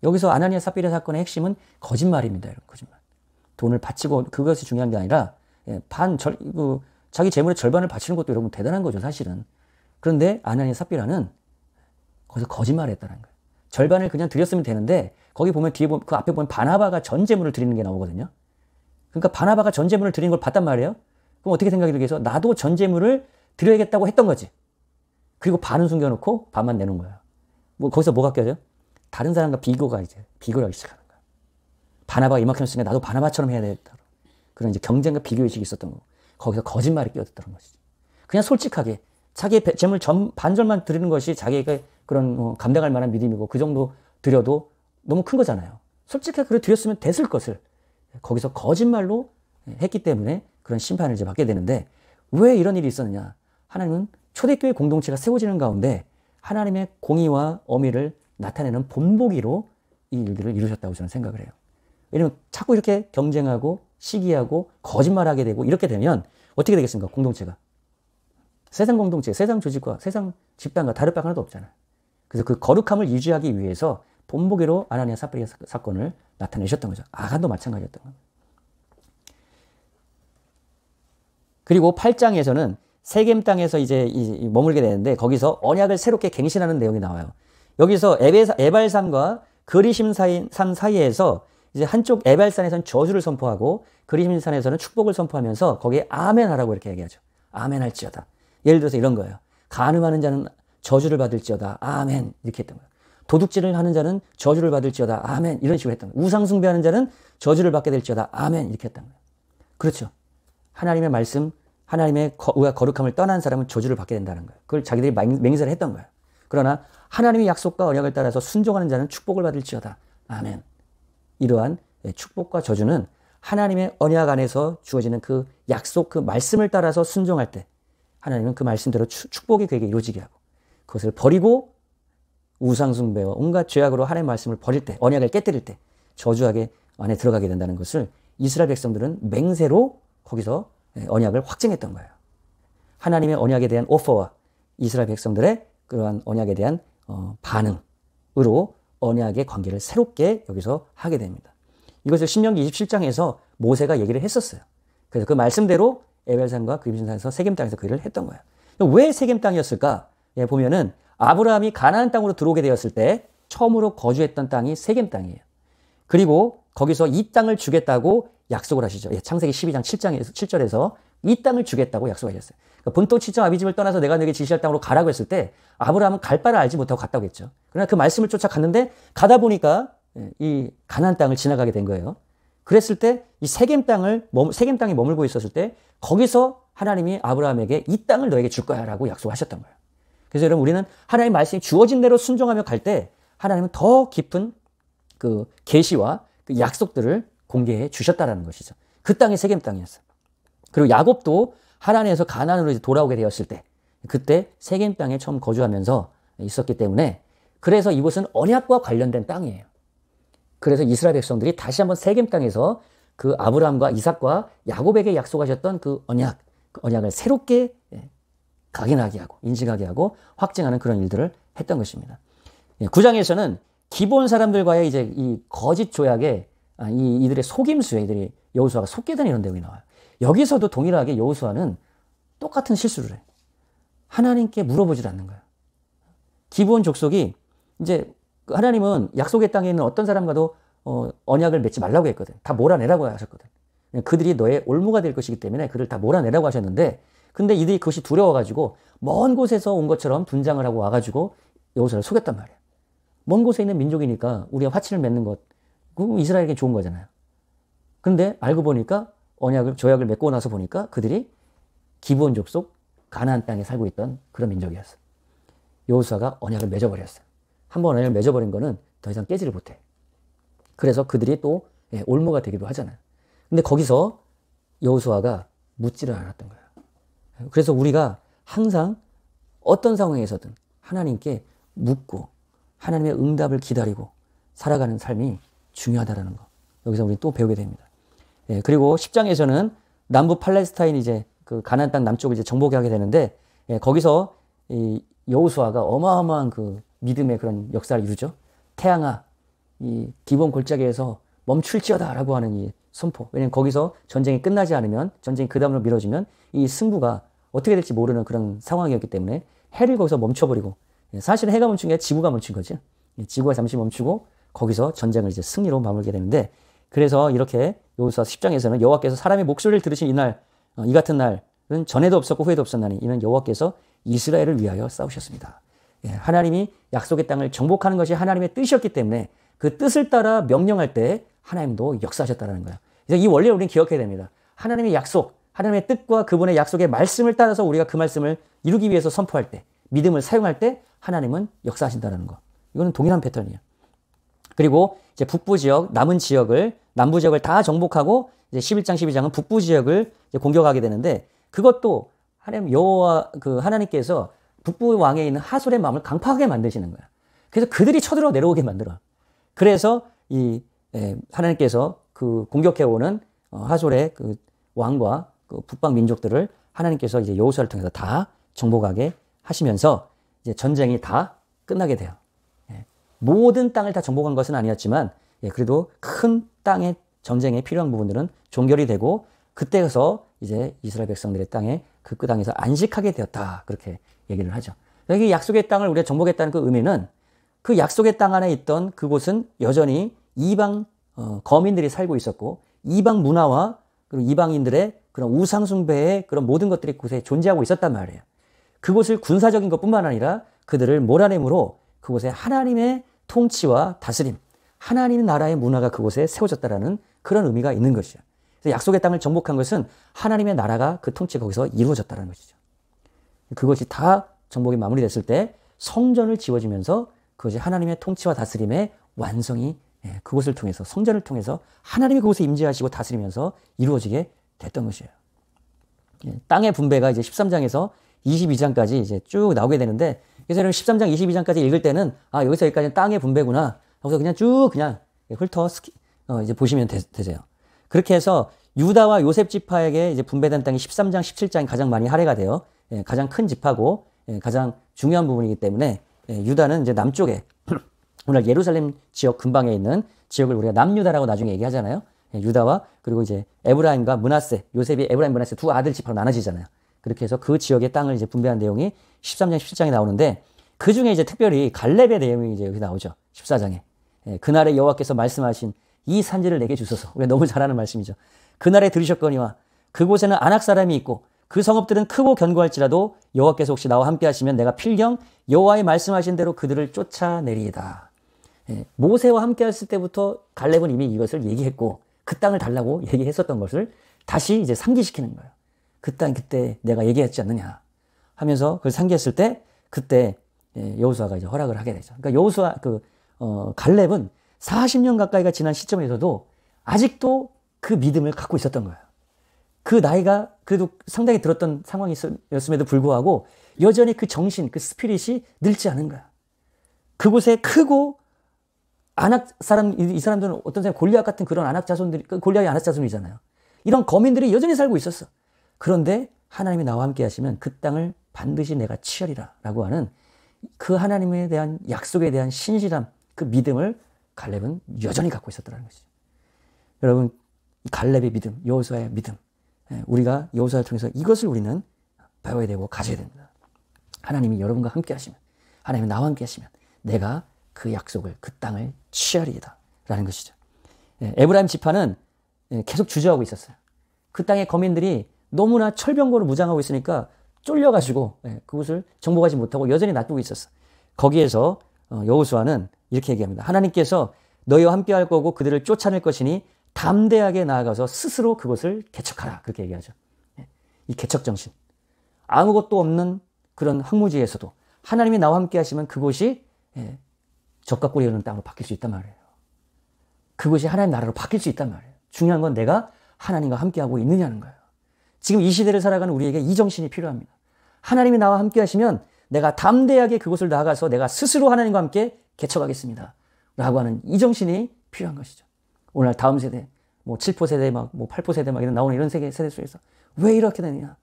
여기서 아나니아 삽비라 사건의 핵심은 거짓말입니다. 여러분, 거짓말. 돈을 바치고, 그것이 중요한 게 아니라 자기 재물의 절반을 바치는 것도 여러분 대단한 거죠, 사실은. 그런데 아나니아 삽비라는 거기서 거짓말했다는 거예요. 절반을 그냥 드렸으면 되는데, 거기 보면 그 앞에 보면 바나바가 전 재물을 드리는 게 나오거든요. 그러니까 바나바가 전 재물을 드리는 걸 봤단 말이에요. 그럼 어떻게 생각이 들겠어? 나도 전 재물을 드려야겠다고 했던 거지. 그리고 반은 숨겨놓고 반만 내는 거야. 거기서 뭐가 껴져? 다른 사람과 비교를 하기 시작하는 거야. 바나바가 이만큼 했으니까 나도 바나바처럼 해야 되겠다. 그런 이제 경쟁과 비교의식이 있었던 거고. 거기서 거짓말이 끼어들었던 것이죠. 그냥 솔직하게 자기의 재물 반절만 드리는 것이 자기에게 그런 감당할 만한 믿음이고 그 정도 드려도 너무 큰 거잖아요. 솔직하게 그래 드렸으면 됐을 것을 거기서 거짓말로 했기 때문에 그런 심판을 이제 받게 되는데 왜 이런 일이 있었느냐. 하나님은 초대교회 공동체가 세워지는 가운데 하나님의 공의와 어미를 나타내는 본보기로 이 일들을 이루셨다고 저는 생각을 해요. 왜냐면 자꾸 이렇게 경쟁하고 시기하고 거짓말하게 되고 이렇게 되면 어떻게 되겠습니까? 공동체가. 세상 공동체, 세상 조직과 세상 집단과 다를 바가 하나도 없잖아요. 그래서 그 거룩함을 유지하기 위해서 본보기로 아나니아 삽비라 사건을 나타내셨던 거죠. 아간도 마찬가지였던 거예요. 그리고 8장에서는 세겜 땅에서 이제 머물게 되는데 거기서 언약을 새롭게 갱신하는 내용이 나와요. 여기서 에발산과 그리심산 사이에서 이제 한쪽 에발산에서는 저주를 선포하고 그리심산에서는 축복을 선포하면서 거기에 아멘 하라고 이렇게 얘기하죠. 아멘 할지어다. 예를 들어서 이런 거예요. 간음하는 자는 저주를 받을지어다. 아멘. 이렇게 했던 거예요. 도둑질을 하는 자는 저주를 받을지어다. 아멘. 이런 식으로 했던 거예요. 우상숭배하는 자는 저주를 받게 될지어다. 아멘. 이렇게 했던 거예요. 그렇죠. 하나님의 말씀, 하나님의 거룩함을 떠난 사람은 저주를 받게 된다는 거예요. 그걸 자기들이 맹세를 했던 거예요. 그러나 하나님의 약속과 언약을 따라서 순종하는 자는 축복을 받을지어다. 아멘. 이러한 축복과 저주는 하나님의 언약 안에서 주어지는 그 약속, 그 말씀을 따라서 순종할 때 하나님은 그 말씀대로 축복이 그에게 이루어지게 하고 그것을 버리고 우상숭배와 온갖 죄악으로 하나님의 말씀을 버릴 때, 언약을 깨뜨릴 때 저주하게 안에 들어가게 된다는 것을 이스라엘 백성들은 맹세로 거기서 언약을 확증했던 거예요. 하나님의 언약에 대한 오퍼와 이스라엘 백성들의 그러한 언약에 대한 반응으로 언약의 관계를 새롭게 여기서 하게 됩니다. 이것을 신명기 27장에서 모세가 얘기를 했었어요. 그래서 그 말씀대로 에벨산과 그리심산에서 세겜 땅에서 그 일을 했던 거예요. 왜 세겜 땅이었을까? 보면은 아브라함이 가나안 땅으로 들어오게 되었을 때 처음으로 거주했던 땅이 세겜 땅이에요. 그리고 거기서 이 땅을 주겠다고 약속을 하시죠. 창세기 12장 7절에서 이 땅을 주겠다고 약속하셨어요. 그러니까 본토 친정 아비집을 떠나서 내가 너에게 지시할 땅으로 가라고 했을 때 아브라함은 갈 바를 알지 못하고 갔다고 했죠. 그러나 그 말씀을 쫓아갔는데 가다 보니까 이 가나안 땅을 지나가게 된 거예요. 그랬을 때 이 세겜 땅에 머물고 있었을 때 거기서 하나님이 아브라함에게 이 땅을 너에게 줄 거야라고 약속하셨던 거예요. 그래서 여러분 우리는 하나님의 말씀이 주어진 대로 순종하며 갈 때 하나님은 더 깊은 그 계시와 그 약속들을 공개해 주셨다라는 것이죠. 그 땅이 세겜 땅이었어요. 그리고 야곱도 하나님에서 가나안으로 이제 돌아오게 되었을 때 그때 세겜 땅에 처음 거주하면서 있었기 때문에 그래서 이곳은 언약과 관련된 땅이에요. 그래서 이스라엘 백성들이 다시 한번 세겜 땅에서 그 아브라함과 이삭과 야곱에게 약속하셨던 그 언약을 새롭게 각인하게 하고 인식하게 하고 확증하는 그런 일들을 했던 것입니다. 9장에서는 기본 사람들과의 이제 이 거짓 조약에 이들의 속임수에 이들이 여호수아가 속게 된 이런 내용이 나와요. 여기서도 동일하게 여호수아는 똑같은 실수를 해. 하나님께 물어보질 않는 거예요. 기브온 족속이 이제 하나님은 약속의 땅에 있는 어떤 사람과도 언약을 맺지 말라고 했거든. 다 몰아내라고 하셨거든. 그들이 너의 올무가 될 것이기 때문에 그들 다 몰아내라고 하셨는데 근데 이들이 그것이 두려워가지고 먼 곳에서 온 것처럼 분장을 하고 와가지고 여호수아를 속였단 말이에요. 먼 곳에 있는 민족이니까 우리가 화친을 맺는 것 그 이스라엘에게 좋은 거잖아요. 그런데 알고 보니까 조약을 맺고 나서 보니까 그들이 기브온 족속 가나안 땅에 살고 있던 그런 민족이었어요. 여호수아가 언약을 맺어버렸어요. 한번 언약을 맺어버린 거는 더 이상 깨지를 못해. 그래서 그들이 또 올무가 되기도 하잖아요. 근데 거기서 여호수아가 묻지를 않았던 거예요. 그래서 우리가 항상 어떤 상황에서든 하나님께 묻고 하나님의 응답을 기다리고 살아가는 삶이 중요하다라는 거. 여기서 우리 또 배우게 됩니다. 그리고 10장에서는 남부 팔레스타인 이제 그 가나안 땅 남쪽을 이제 정복하게 하게 되는데 거기서 이 여호수아가 어마어마한 그 믿음의 그런 역사를 이루죠. 태양아, 이 기브온 골짜기에서 멈출지어다라고 하는 이 선포. 왜냐면 거기서 전쟁이 끝나지 않으면 전쟁이 그 다음으로 미뤄지면 이 승부가 어떻게 될지 모르는 그런 상황이었기 때문에 해를 거기서 멈춰버리고 사실은 해가 멈춘 게 아니라 지구가 멈춘 거죠. 지구가 잠시 멈추고 거기서 전쟁을 이제 승리로 마무리게 되는데 그래서 이렇게 여호수아 10장에서는 여호와께서 사람의 목소리를 들으신 이날 이 같은 날은 전에도 없었고 후에도 없었나니 이는 여호와께서 이스라엘을 위하여 싸우셨습니다. 하나님이 약속의 땅을 정복하는 것이 하나님의 뜻이었기 때문에 그 뜻을 따라 명령할 때 하나님도 역사하셨다는 거예요. 그래서 이 원리를 우리는 기억해야 됩니다. 하나님의 약속, 하나님의 뜻과 그분의 약속의 말씀을 따라서 우리가 그 말씀을 이루기 위해서 선포할 때, 믿음을 사용할 때 하나님은 역사하신다는 거. 이거는 동일한 패턴이에요. 그리고 이제 북부 지역, 남은 지역을, 남부 지역을 다 정복하고 이제 11장, 12장은 북부 지역을 이제 공격하게 되는데, 그것도 하나님 여호와 하나님께서 북부 왕에 있는 하솔의 마음을 강팍하게 만드시는 거야. 그래서 그들이 쳐들어 내려오게 만들어. 그래서 하나님께서 그 공격해오는 하솔의 그 왕과 그 북방 민족들을 하나님께서 이제 여호수아를 통해서 다 정복하게 하시면서 이제 전쟁이 다 끝나게 돼요. 모든 땅을 다 정복한 것은 아니었지만 그래도 큰 땅의 전쟁에 필요한 부분들은 종결이 되고, 그때에서 이제 이스라엘 백성들의 땅에 그 땅에서 안식하게 되었다, 그렇게 얘기를 하죠. 여기 약속의 땅을 우리가 정복했다는 그 의미는 그 약속의 땅 안에 있던 그곳은 여전히 이방 거민들이 살고 있었고, 이방 문화와 그리고 이방인들의 그런 우상 숭배의 그런 모든 것들이 그곳에 존재하고 있었단 말이에요. 그곳을 군사적인 것뿐만 아니라 그들을 몰아내므로 그곳에 하나님의 통치와 다스림, 하나님의 나라의 문화가 그곳에 세워졌다라는 그런 의미가 있는 것이죠. 그래서 약속의 땅을 정복한 것은 하나님의 나라가 그 통치가 거기서 이루어졌다는 것이죠. 그것이 다 정복이 마무리됐을 때 성전을 지어지면서 그것이 하나님의 통치와 다스림의 완성이 그것을 통해서, 성전을 통해서 하나님이 그곳에 임재하시고 다스리면서 이루어지게 됐던 것이에요. 땅의 분배가 이제 13장에서 22장까지 이제 쭉 나오게 되는데, 그래서 13장, 22장까지 읽을 때는 여기서 여기까지는 땅의 분배구나 하고서 그냥 쭉 그냥 훑어 이제 보시면 되세요. 그렇게 해서 유다와 요셉 지파에게 이제 분배된 땅이 13장, 17장이 가장 많이 할애가 돼요. 가장 큰 지파고 가장 중요한 부분이기 때문에 유다는 이제 남쪽에 오늘 예루살렘 지역 근방에 있는 지역을 우리가 남유다라고 나중에 얘기하잖아요. 유다와 그리고 이제 에브라임과 므낫세, 요셉이 에브라임, 므낫세 두 아들 지파로 나눠지잖아요. 그렇게 해서 그 지역의 땅을 이제 분배한 내용이 13장, 17장에 나오는데, 그 중에 이제 특별히 갈렙의 내용이 이제 여기 나오죠. 14장에. 그날에 여호와께서 말씀하신 이 산지를 내게 주소서. 우리가 너무 잘 아는 말씀이죠. 그날에 들으셨거니와 그곳에는 아낙 사람이 있고 그 성읍들은 크고 견고할지라도 여호와께서 혹시 나와 함께 하시면 내가 필경 여호와의 말씀하신 대로 그들을 쫓아내리이다. 모세와 함께 했을 때부터 갈렙은 이미 이것을 얘기했고 그 땅을 달라고 얘기했었던 것을 다시 이제 상기시키는 거예요. 그 땅 그때 내가 얘기했지 않느냐 하면서 그걸 상기했을 때 그때 여호수아가 이제 허락을 하게 되죠. 그러니까 여호수아 갈렙은 40년 가까이가 지난 시점에서도 아직도 그 믿음을 갖고 있었던 거예요. 그 나이가 그래도 상당히 들었던 상황이었음에도 불구하고 여전히 그 정신, 그 스피릿이 늙지 않은 거야. 그곳에 크고 아낙 사람, 이 사람들은 어떤 사람 골리앗 같은 그런 아낙 자손들이, 골리앗이 아낙 자손이잖아요. 이런 거민들이 여전히 살고 있었어. 그런데 하나님이 나와 함께 하시면 그 땅을 반드시 내가 치하리라 라고 하는 그 하나님에 대한 약속에 대한 신실함, 그 믿음을 갈렙은 여전히 갖고 있었다는 것이죠. 여러분, 갈렙의 믿음, 여호수아의 믿음, 우리가 여호수아를 통해서 이것을 우리는 배워야 되고 가져야 됩니다. 하나님이 여러분과 함께 하시면, 하나님이 나와 함께 하시면 내가 그 약속을, 그 땅을 취하리이다 라는 것이죠. 에브라임 지파는 계속 주저하고 있었어요. 그 땅의 거민들이 너무나 철병거로 무장하고 있으니까 쫄려가지고 그곳을 정복하지 못하고 여전히 놔두고 있었어. 거기에서 여호수아는 이렇게 얘기합니다. 하나님께서 너희와 함께 할 거고 그들을 쫓아낼 것이니 담대하게 나아가서 스스로 그것을 개척하라. 그렇게 얘기하죠. 이 개척 정신. 아무것도 없는 그런 황무지에서도 하나님이 나와 함께 하시면 그곳이 적과 꿀이 흐르는 땅으로 바뀔 수 있단 말이에요. 그것이 하나님 나라로 바뀔 수 있단 말이에요. 중요한 건 내가 하나님과 함께하고 있느냐는 거예요. 지금 이 시대를 살아가는 우리에게 이 정신이 필요합니다. 하나님이 나와 함께 하시면 내가 담대하게 그곳을 나아가서 내가 스스로 하나님과 함께 개척하겠습니다 라고 하는 이 정신이 필요한 것이죠. 오늘 다음 세대, 7포 세대, 8포 세대 이런 나오는 이런 세대 속에서 왜 이렇게 되느냐?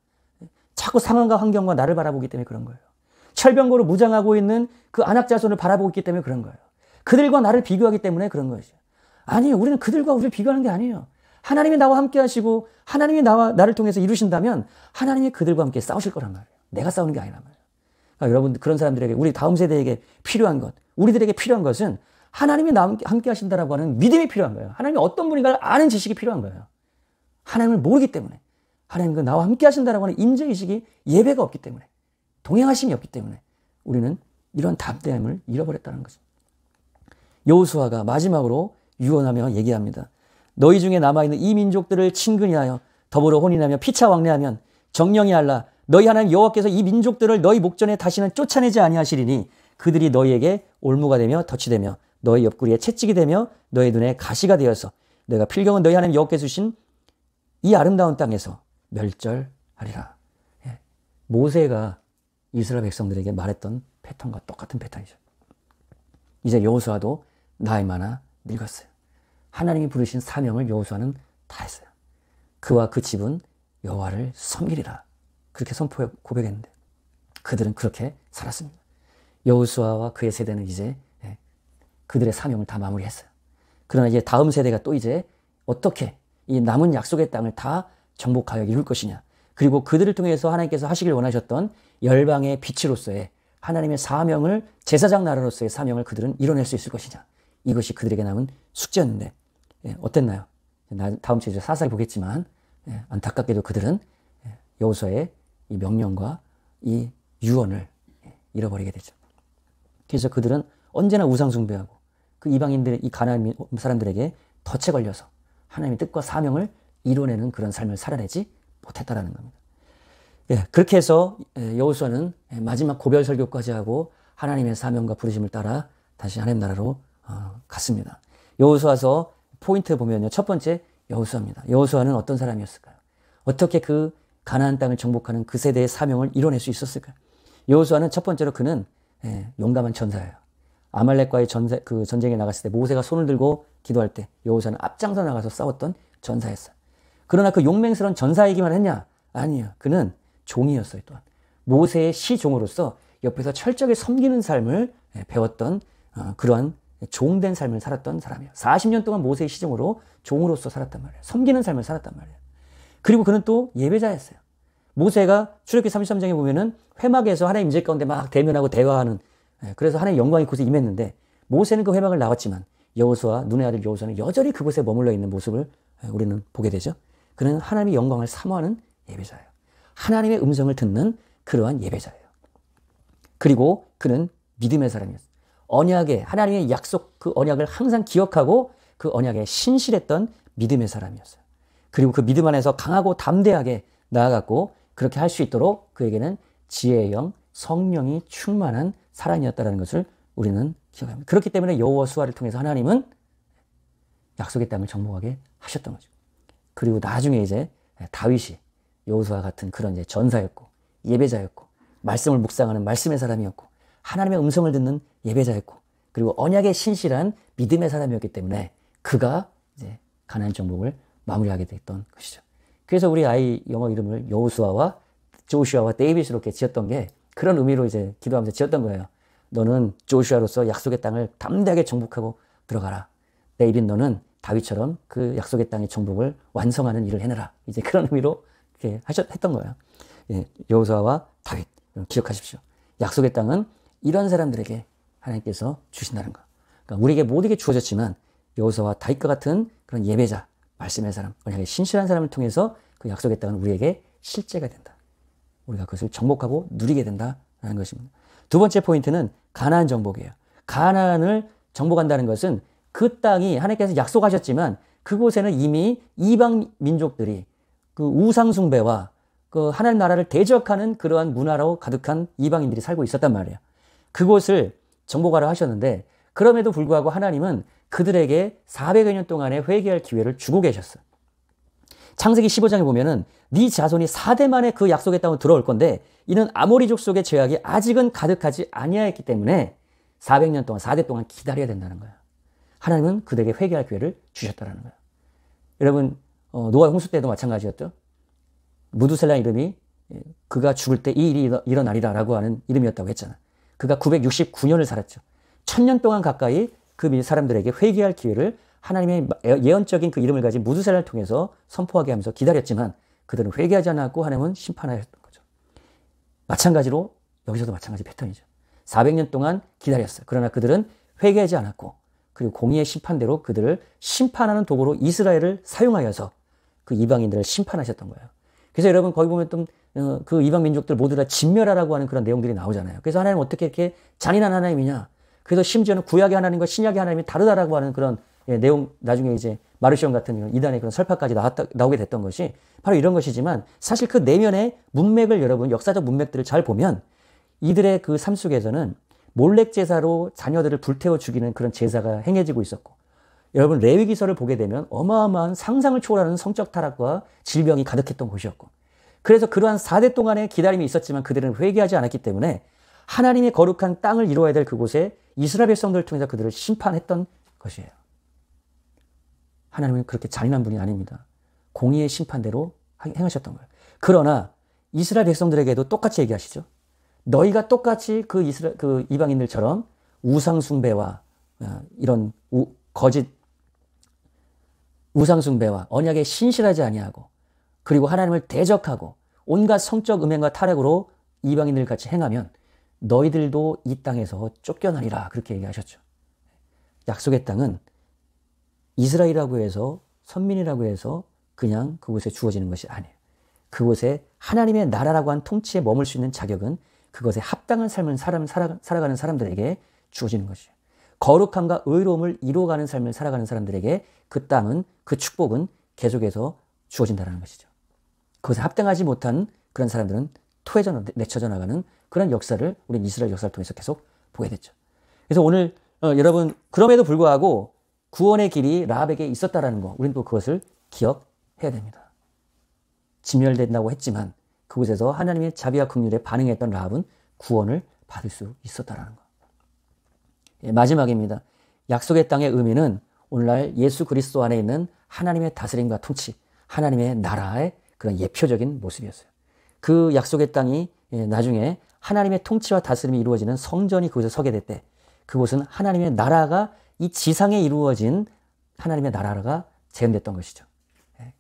자꾸 상황과 환경과 나를 바라보기 때문에 그런 거예요. 철병거로 무장하고 있는 그 아낙 자손을 바라보고 있기 때문에 그런 거예요. 그들과 나를 비교하기 때문에 그런 것이죠. 아니에요. 우리는 그들과 우리를 비교하는 게 아니에요. 하나님이 나와 함께 하시고 하나님이 나를 통해서 이루신다면 하나님이 그들과 함께 싸우실 거란 말이에요. 내가 싸우는 게 아니란 말이에요. 그러니까 여러분, 그런 사람들에게, 우리 다음 세대에게 필요한 것, 우리들에게 필요한 것은 하나님이 나와 함께 하신다라고 하는 믿음이 필요한 거예요. 하나님이 어떤 분인가를 아는 지식이 필요한 거예요. 하나님을 모르기 때문에, 하나님과 나와 함께 하신다라고 하는 인재의식이, 예배가 없기 때문에, 동행하심이 없기 때문에 우리는 이런 담대함을 잃어버렸다는 거죠. 여호수아가 마지막으로 유언하며 얘기합니다. 너희 중에 남아있는 이 민족들을 친근히 하여 더불어 혼인하며 피차 왕래하면 정령이 알라 너희 하나님 여호와께서 이 민족들을 너희 목전에 다시는 쫓아내지 아니하시리니 그들이 너희에게 올무가 되며 덫이 되며 너희 옆구리에 채찍이 되며 너희 눈에 가시가 되어서 너희가 필경은 너희 하나님 여호와께서 주신 이 아름다운 땅에서 멸절하리라. 예. 모세가 이스라엘 백성들에게 말했던 패턴과 똑같은 패턴이죠. 이제 여호수아도 나이 많아 늙었어요. 하나님이 부르신 사명을 여호수아는 다 했어요. 그와 그 집은 여호와를 섬기리라. 그렇게 고백했는데 그들은 그렇게 살았습니다. 여호수아와 그의 세대는 이제 그들의 사명을 다 마무리했어요. 그러나 이제 다음 세대가 또 이제 어떻게 이 남은 약속의 땅을 다 정복하여 이룰 것이냐. 그리고 그들을 통해서 하나님께서 하시길 원하셨던 열방의 빛으로서의 하나님의 사명을 제사장 나라로서의 사명을 그들은 이뤄낼 수 있을 것이냐. 이것이 그들에게 남은 숙제였는데 어땠나요? 다음 주에 사사기 보겠지만 안타깝게도 그들은 여호수아의 이 명령과 이 유언을 잃어버리게 되죠. 그래서 그들은 언제나 우상 숭배하고 그 이방인들의 이 가나안 사람들에게 덫에 걸려서 하나님의 뜻과 사명을 이뤄내는 그런 삶을 살아내지 못했다라는 겁니다. 그렇게 해서 여호수아는 마지막 고별 설교까지 하고 하나님의 사명과 부르심을 따라 다시 하나님 나라로 갔습니다. 여호수아서 포인트 보면요. 첫 번째 여호수아입니다. 여호수아는 어떤 사람이었을까요? 어떻게 그 가나안 땅을 정복하는 그 세대의 사명을 이뤄낼 수 있었을까요? 여호수아는 첫 번째로 그는 용감한 전사예요. 아말렉과의 전쟁에 나갔을 때 모세가 손을 들고 기도할 때 여호수아는 앞장서 나가서 싸웠던 전사였어요. 그러나 그 용맹스러운 전사이기만 했냐? 아니에요. 그는 종이었어요. 또한 모세의 시종으로서 옆에서 철저하게 섬기는 삶을 배웠던 그러한 종된 삶을 살았던 사람이에요. 40년 동안 모세의 시종으로 종으로서 살았단 말이에요. 섬기는 삶을 살았단 말이에요. 그리고 그는 또 예배자였어요. 모세가 출애굽기 33장에 보면은 회막에서 하나님 임재 가운데 막 대면하고 대화하는 그래서 하나님의 영광이 그곳에 임했는데 모세는 그 회막을 나왔지만 여호수아 눈의 아들 여호수아는 여전히 그곳에 머물러 있는 모습을 우리는 보게 되죠. 그는 하나님의 영광을 사모하는 예배자예요. 하나님의 음성을 듣는 그러한 예배자예요. 그리고 그는 믿음의 사람이었어요. 언약의 하나님의 약속 그 언약을 항상 기억하고 그 언약에 신실했던 믿음의 사람이었어요. 그리고 그 믿음 안에서 강하고 담대하게 나아갔고 그렇게 할 수 있도록 그에게는 지혜의 영, 성령이 충만한 사람이었다는 것을 우리는 기억합니다. 그렇기 때문에 여호수아를 통해서 하나님은 약속의 땅을 정복하게 하셨던 거죠. 그리고 나중에 이제 다윗이 여호수아 같은 그런 이제 전사였고 예배자였고 말씀을 묵상하는 말씀의 사람이었고 하나님의 음성을 듣는 예배자였고 그리고 언약에 신실한 믿음의 사람이었기 때문에 그가 이제 가나안 정복을 마무리하게 됐던 것이죠. 그래서 우리 아이 영어 이름을 여호수아와 조슈아와 데이빗으로 이렇게 지었던 게 그런 의미로 이제 기도하면서 지었던 거예요. 너는 조슈아로서 약속의 땅을 담대하게 정복하고 들어가라. 데이빗 너는 다윗처럼 그 약속의 땅의 정복을 완성하는 일을 해내라. 이제 그런 의미로 이렇게 했던 거예요. 여호수아와 다윗 기억하십시오. 약속의 땅은 이런 사람들에게 하나님께서 주신다는 거. 그러니까 우리에게 모두에게 주어졌지만 여호수아와 다윗과 같은 그런 예배자, 말씀의 사람, 언약에 신실한 사람을 통해서 그 약속의 땅은 우리에게 실제가 된다. 우리가 그것을 정복하고 누리게 된다는 것입니다. 두 번째 포인트는 가나안 정복이에요. 가나안을 정복한다는 것은 그 땅이 하나님께서 약속하셨지만 그곳에는 이미 이방 민족들이 그 우상 숭배와 그 하나님 나라를 대적하는 그러한 문화로 가득한 이방인들이 살고 있었단 말이에요. 그곳을 정복하려 하셨는데 그럼에도 불구하고 하나님은 그들에게 400여 년 동안의 회개할 기회를 주고 계셨어요. 창세기 15장에 보면은 네 자손이 4대 만에 그 약속의 땅으로 들어올 건데 이는 아모리족 속의 죄악이 아직은 가득하지 아니하였기 때문에 400년 동안 4대 동안 기다려야 된다는 거예요. 하나님은 그들에게 회개할 기회를 주셨다는 거예요. 여러분 노아 홍수 때도 마찬가지였죠. 무두셀라 이름이 그가 죽을 때 이 일이 일어나리라 라고 하는 이름이었다고 했잖아요. 그가 969년을 살았죠. 1000년 동안 가까이 그 사람들에게 회개할 기회를 하나님의 예언적인 그 이름을 가진 무두셀라를 통해서 선포하게 하면서 기다렸지만 그들은 회개하지 않았고 하나님은 심판하였던 거죠. 마찬가지로 여기서도 마찬가지 패턴이죠. 400년 동안 기다렸어요. 그러나 그들은 회개하지 않았고 그리고 공의의 심판대로 그들을 심판하는 도구로 이스라엘을 사용하여서 그 이방인들을 심판하셨던 거예요. 그래서 여러분 거기 보면 또 그 이방 민족들 모두 다 진멸하라고 하는 그런 내용들이 나오잖아요. 그래서 하나님 어떻게 이렇게 잔인한 하나님이냐. 그래서 심지어는 구약의 하나님과 신약의 하나님이 다르다라고 하는 그런 내용 나중에 이제 마르시온 같은 이런 이단의 그런 설파까지 나오게 됐던 것이 바로 이런 것이지만, 사실 그 내면의 문맥을 여러분, 역사적 문맥들을 잘 보면 이들의 그 삶 속에서는 몰렉 제사로 자녀들을 불태워 죽이는 그런 제사가 행해지고 있었고, 여러분 레위기서를 보게 되면 어마어마한 상상을 초월하는 성적 타락과 질병이 가득했던 곳이었고, 그래서 그러한 4대 동안의 기다림이 있었지만 그들은 회개하지 않았기 때문에 하나님의 거룩한 땅을 이루어야 될 그곳에 이스라엘 백성들을 통해서 그들을 심판했던 것이에요. 하나님은 그렇게 잔인한 분이 아닙니다. 공의의 심판대로 행하셨던 거예요. 그러나 이스라엘 백성들에게도 똑같이 얘기하시죠. 너희가 똑같이 그 이방인들처럼 우상숭배와 이런 거짓 우상숭배와 언약에 신실하지 아니하고, 그리고 하나님을 대적하고 온갖 성적 음행과 타락으로 이방인들 같이 행하면 너희들도 이 땅에서 쫓겨나리라, 그렇게 얘기하셨죠. 약속의 땅은 이스라엘이라고 해서, 선민이라고 해서 그냥 그곳에 주어지는 것이 아니에요. 그곳에 하나님의 나라라고 한 통치에 머물 수 있는 자격은 그것에 합당한 삶을 살아가는 사람들에게 주어지는 것이에요. 거룩함과 의로움을 이루어가는 삶을 살아가는 사람들에게 그 땅은, 그 축복은 계속해서 주어진다는 것이죠. 그것에 합당하지 못한 그런 사람들은 내쳐져 나가는 그런 역사를 우리는 이스라엘 역사를 통해서 계속 보게 됐죠. 그래서 오늘 여러분, 그럼에도 불구하고 구원의 길이 라합에게 있었다라는 거, 우리는 또 그것을 기억해야 됩니다. 진멸된다고 했지만 그곳에서 하나님의 자비와 긍휼에 반응했던 라합은 구원을 받을 수 있었다라는 거. 마지막입니다. 약속의 땅의 의미는 오늘날 예수 그리스도 안에 있는 하나님의 다스림과 통치, 하나님의 나라의 그런 예표적인 모습이었어요. 그 약속의 땅이 나중에 하나님의 통치와 다스림이 이루어지는 성전이 그곳에 서게 될 때, 그곳은 하나님의 나라가 이 지상에 이루어진 하나님의 나라가 재현됐던 것이죠.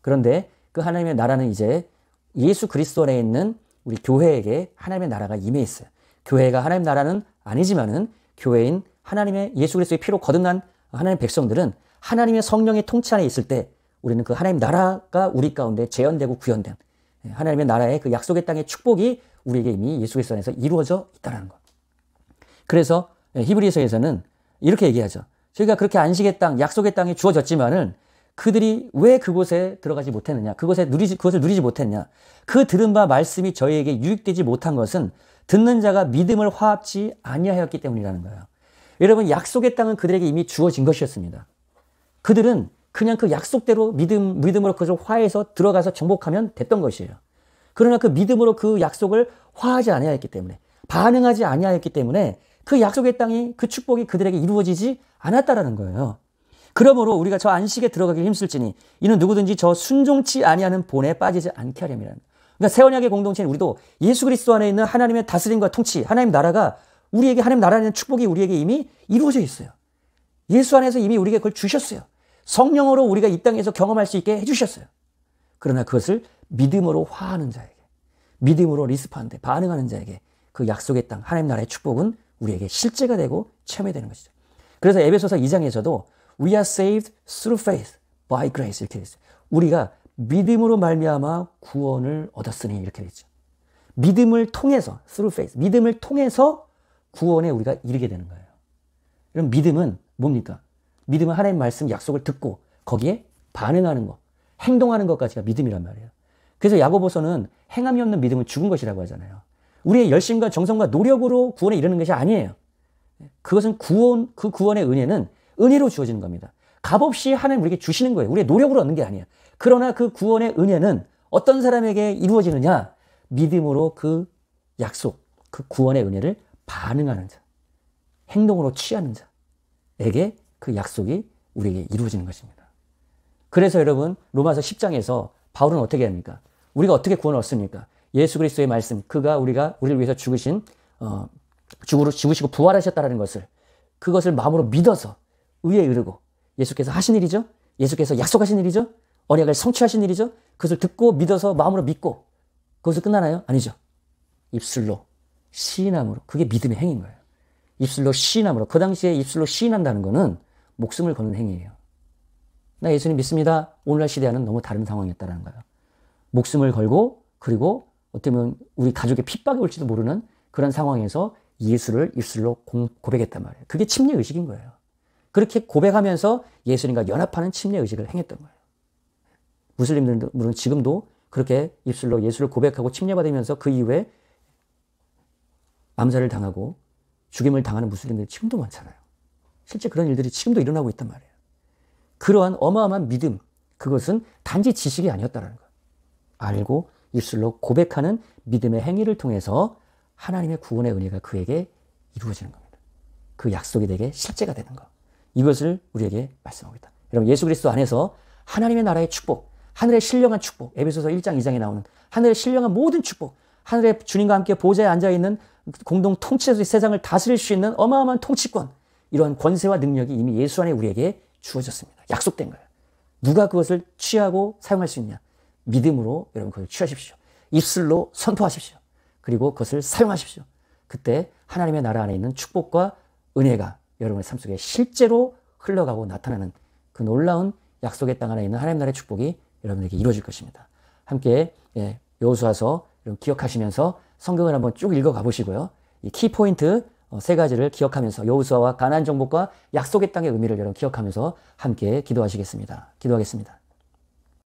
그런데 그 하나님의 나라는 이제 예수 그리스도 안에 있는 우리 교회에게 하나님의 나라가 임해 있어요. 교회가 하나님 나라는 아니지만은 교회인 하나님의 예수 그리스도의 피로 거듭난 하나님의 백성들은 하나님의 성령의 통치 안에 있을 때 우리는 그 하나님 나라가 우리 가운데 재현되고 구현된 하나님의 나라의 그 약속의 땅의 축복이 우리에게 이미 예수 그리스도 안에서 이루어져 있다는 것. 그래서 히브리서에서는 이렇게 얘기하죠. 저희가 그렇게 안식의 땅, 약속의 땅이 주어졌지만은 그들이 왜 그곳에 들어가지 못했느냐, 그것을 누리지 못했냐. 그 들은 바 말씀이 저희에게 유익되지 못한 것은 듣는 자가 믿음을 화합지 아니하였기 때문이라는 거예요. 여러분, 약속의 땅은 그들에게 이미 주어진 것이었습니다. 그들은 그냥 그 약속대로 믿음으로 그것을 화해해서 들어가서 정복하면 됐던 것이에요. 그러나 그 믿음으로 그 약속을 화하지 아니하였기 때문에, 반응하지 아니하였기 때문에 그 약속의 땅이, 그 축복이 그들에게 이루어지지 않았다라는 거예요. 그러므로 우리가 저 안식에 들어가기 힘쓸지니 이는 누구든지 저 순종치 아니하는 본에 빠지지 않게 하려면. 그러니까 새 언약의 공동체는 우리도 예수 그리스도 안에 있는 하나님의 다스림과 통치, 하나님 나라가 우리에게, 하나님 나라라는 축복이 우리에게 이미 이루어져 있어요. 예수 안에서 이미 우리에게 그걸 주셨어요. 성령으로 우리가 이 땅에서 경험할 수 있게 해주셨어요. 그러나 그것을 믿음으로 화하는 자에게, 믿음으로 리스폰한테 반응하는 자에게 그 약속의 땅, 하나님 나라의 축복은 우리에게 실제가 되고 체험이 되는 것이죠. 그래서 에베소서 2장에서도 We are saved through faith by grace 이렇게 되어 있어요. 우리가 믿음으로 말미암아 구원을 얻었으니 이렇게 되어 있죠. 믿음을 통해서, through faith, 믿음을 통해서 구원에 우리가 이르게 되는 거예요. 그럼 믿음은 뭡니까? 믿음은 하나님 말씀 약속을 듣고 거기에 반응하는 것, 행동하는 것까지가 믿음이란 말이에요. 그래서 야고보서는 행함이 없는 믿음은 죽은 것이라고 하잖아요. 우리의 열심과 정성과 노력으로 구원에 이르는 것이 아니에요. 그것은 그 구원의 은혜는 은혜로 주어지는 겁니다. 값없이 하나님 우리에게 주시는 거예요. 우리의 노력으로 얻는 게 아니에요. 그러나 그 구원의 은혜는 어떤 사람에게 이루어지느냐? 믿음으로 그 약속, 그 구원의 은혜를 반응하는 자, 행동으로 취하는 자에게 그 약속이 우리에게 이루어지는 것입니다. 그래서 여러분, 로마서 10장에서 바울은 어떻게 합니까? 우리가 어떻게 구원을 얻습니까? 예수 그리스도의 말씀, 그가 우리를 위해서 죽으시고 부활하셨다는 것을, 그것을 마음으로 믿어서 의에 이르고, 예수께서 하신 일이죠? 예수께서 약속하신 일이죠? 언약을 성취하신 일이죠? 그것을 듣고 믿어서 마음으로 믿고 그것을 끝나나요? 아니죠. 입술로 시인함으로, 그게 믿음의 행위인 거예요. 입술로 시인함으로, 그 당시에 입술로 시인한다는 거는 목숨을 거는 행위예요. 나 예수님 믿습니다. 오늘날 시대와는 너무 다른 상황이었다는 거예요. 목숨을 걸고, 그리고 어떻게 보면 우리 가족의 핍박이 올지도 모르는 그런 상황에서 예수를 입술로 고백했단 말이에요. 그게 침례의식인 거예요. 그렇게 고백하면서 예수님과 연합하는 침례 의식을 행했던 거예요. 무슬림들은 지금도 그렇게 입술로 예수를 고백하고 침례받으면서 그 이후에 암살을 당하고 죽임을 당하는 무슬림들이 지금도 많잖아요. 실제 그런 일들이 지금도 일어나고 있단 말이에요. 그러한 어마어마한 믿음, 그것은 단지 지식이 아니었다는 것. 알고 입술로 고백하는 믿음의 행위를 통해서 하나님의 구원의 은혜가 그에게 이루어지는 겁니다. 그 약속이 되게 실제가 되는 것. 이것을 우리에게 말씀하고 있다. 여러분, 예수 그리스도 안에서 하나님의 나라의 축복, 하늘의 신령한 축복, 에베소서 1장 2장에 나오는 하늘의 신령한 모든 축복, 하늘의 주님과 함께 보좌에 앉아있는 공동 통치에서 세상을 다스릴 수 있는 어마어마한 통치권, 이러한 권세와 능력이 이미 예수 안에 우리에게 주어졌습니다. 약속된 거예요. 누가 그것을 취하고 사용할 수 있냐? 믿음으로 여러분 그것을 취하십시오. 입술로 선포하십시오. 그리고 그것을 사용하십시오. 그때 하나님의 나라 안에 있는 축복과 은혜가 여러분의 삶 속에 실제로 흘러가고 나타나는 그 놀라운 약속의 땅 안에 있는 하나님 나라의 축복이 여러분에게 이루어질 것입니다. 함께 여호수아서 기억하시면서 성경을 한번 쭉 읽어가 보시고요. 이 키포인트 3가지를 기억하면서 여호수아와 가나안 정복과 약속의 땅의 의미를 여러분 기억하면서 함께 기도하시겠습니다. 기도하겠습니다.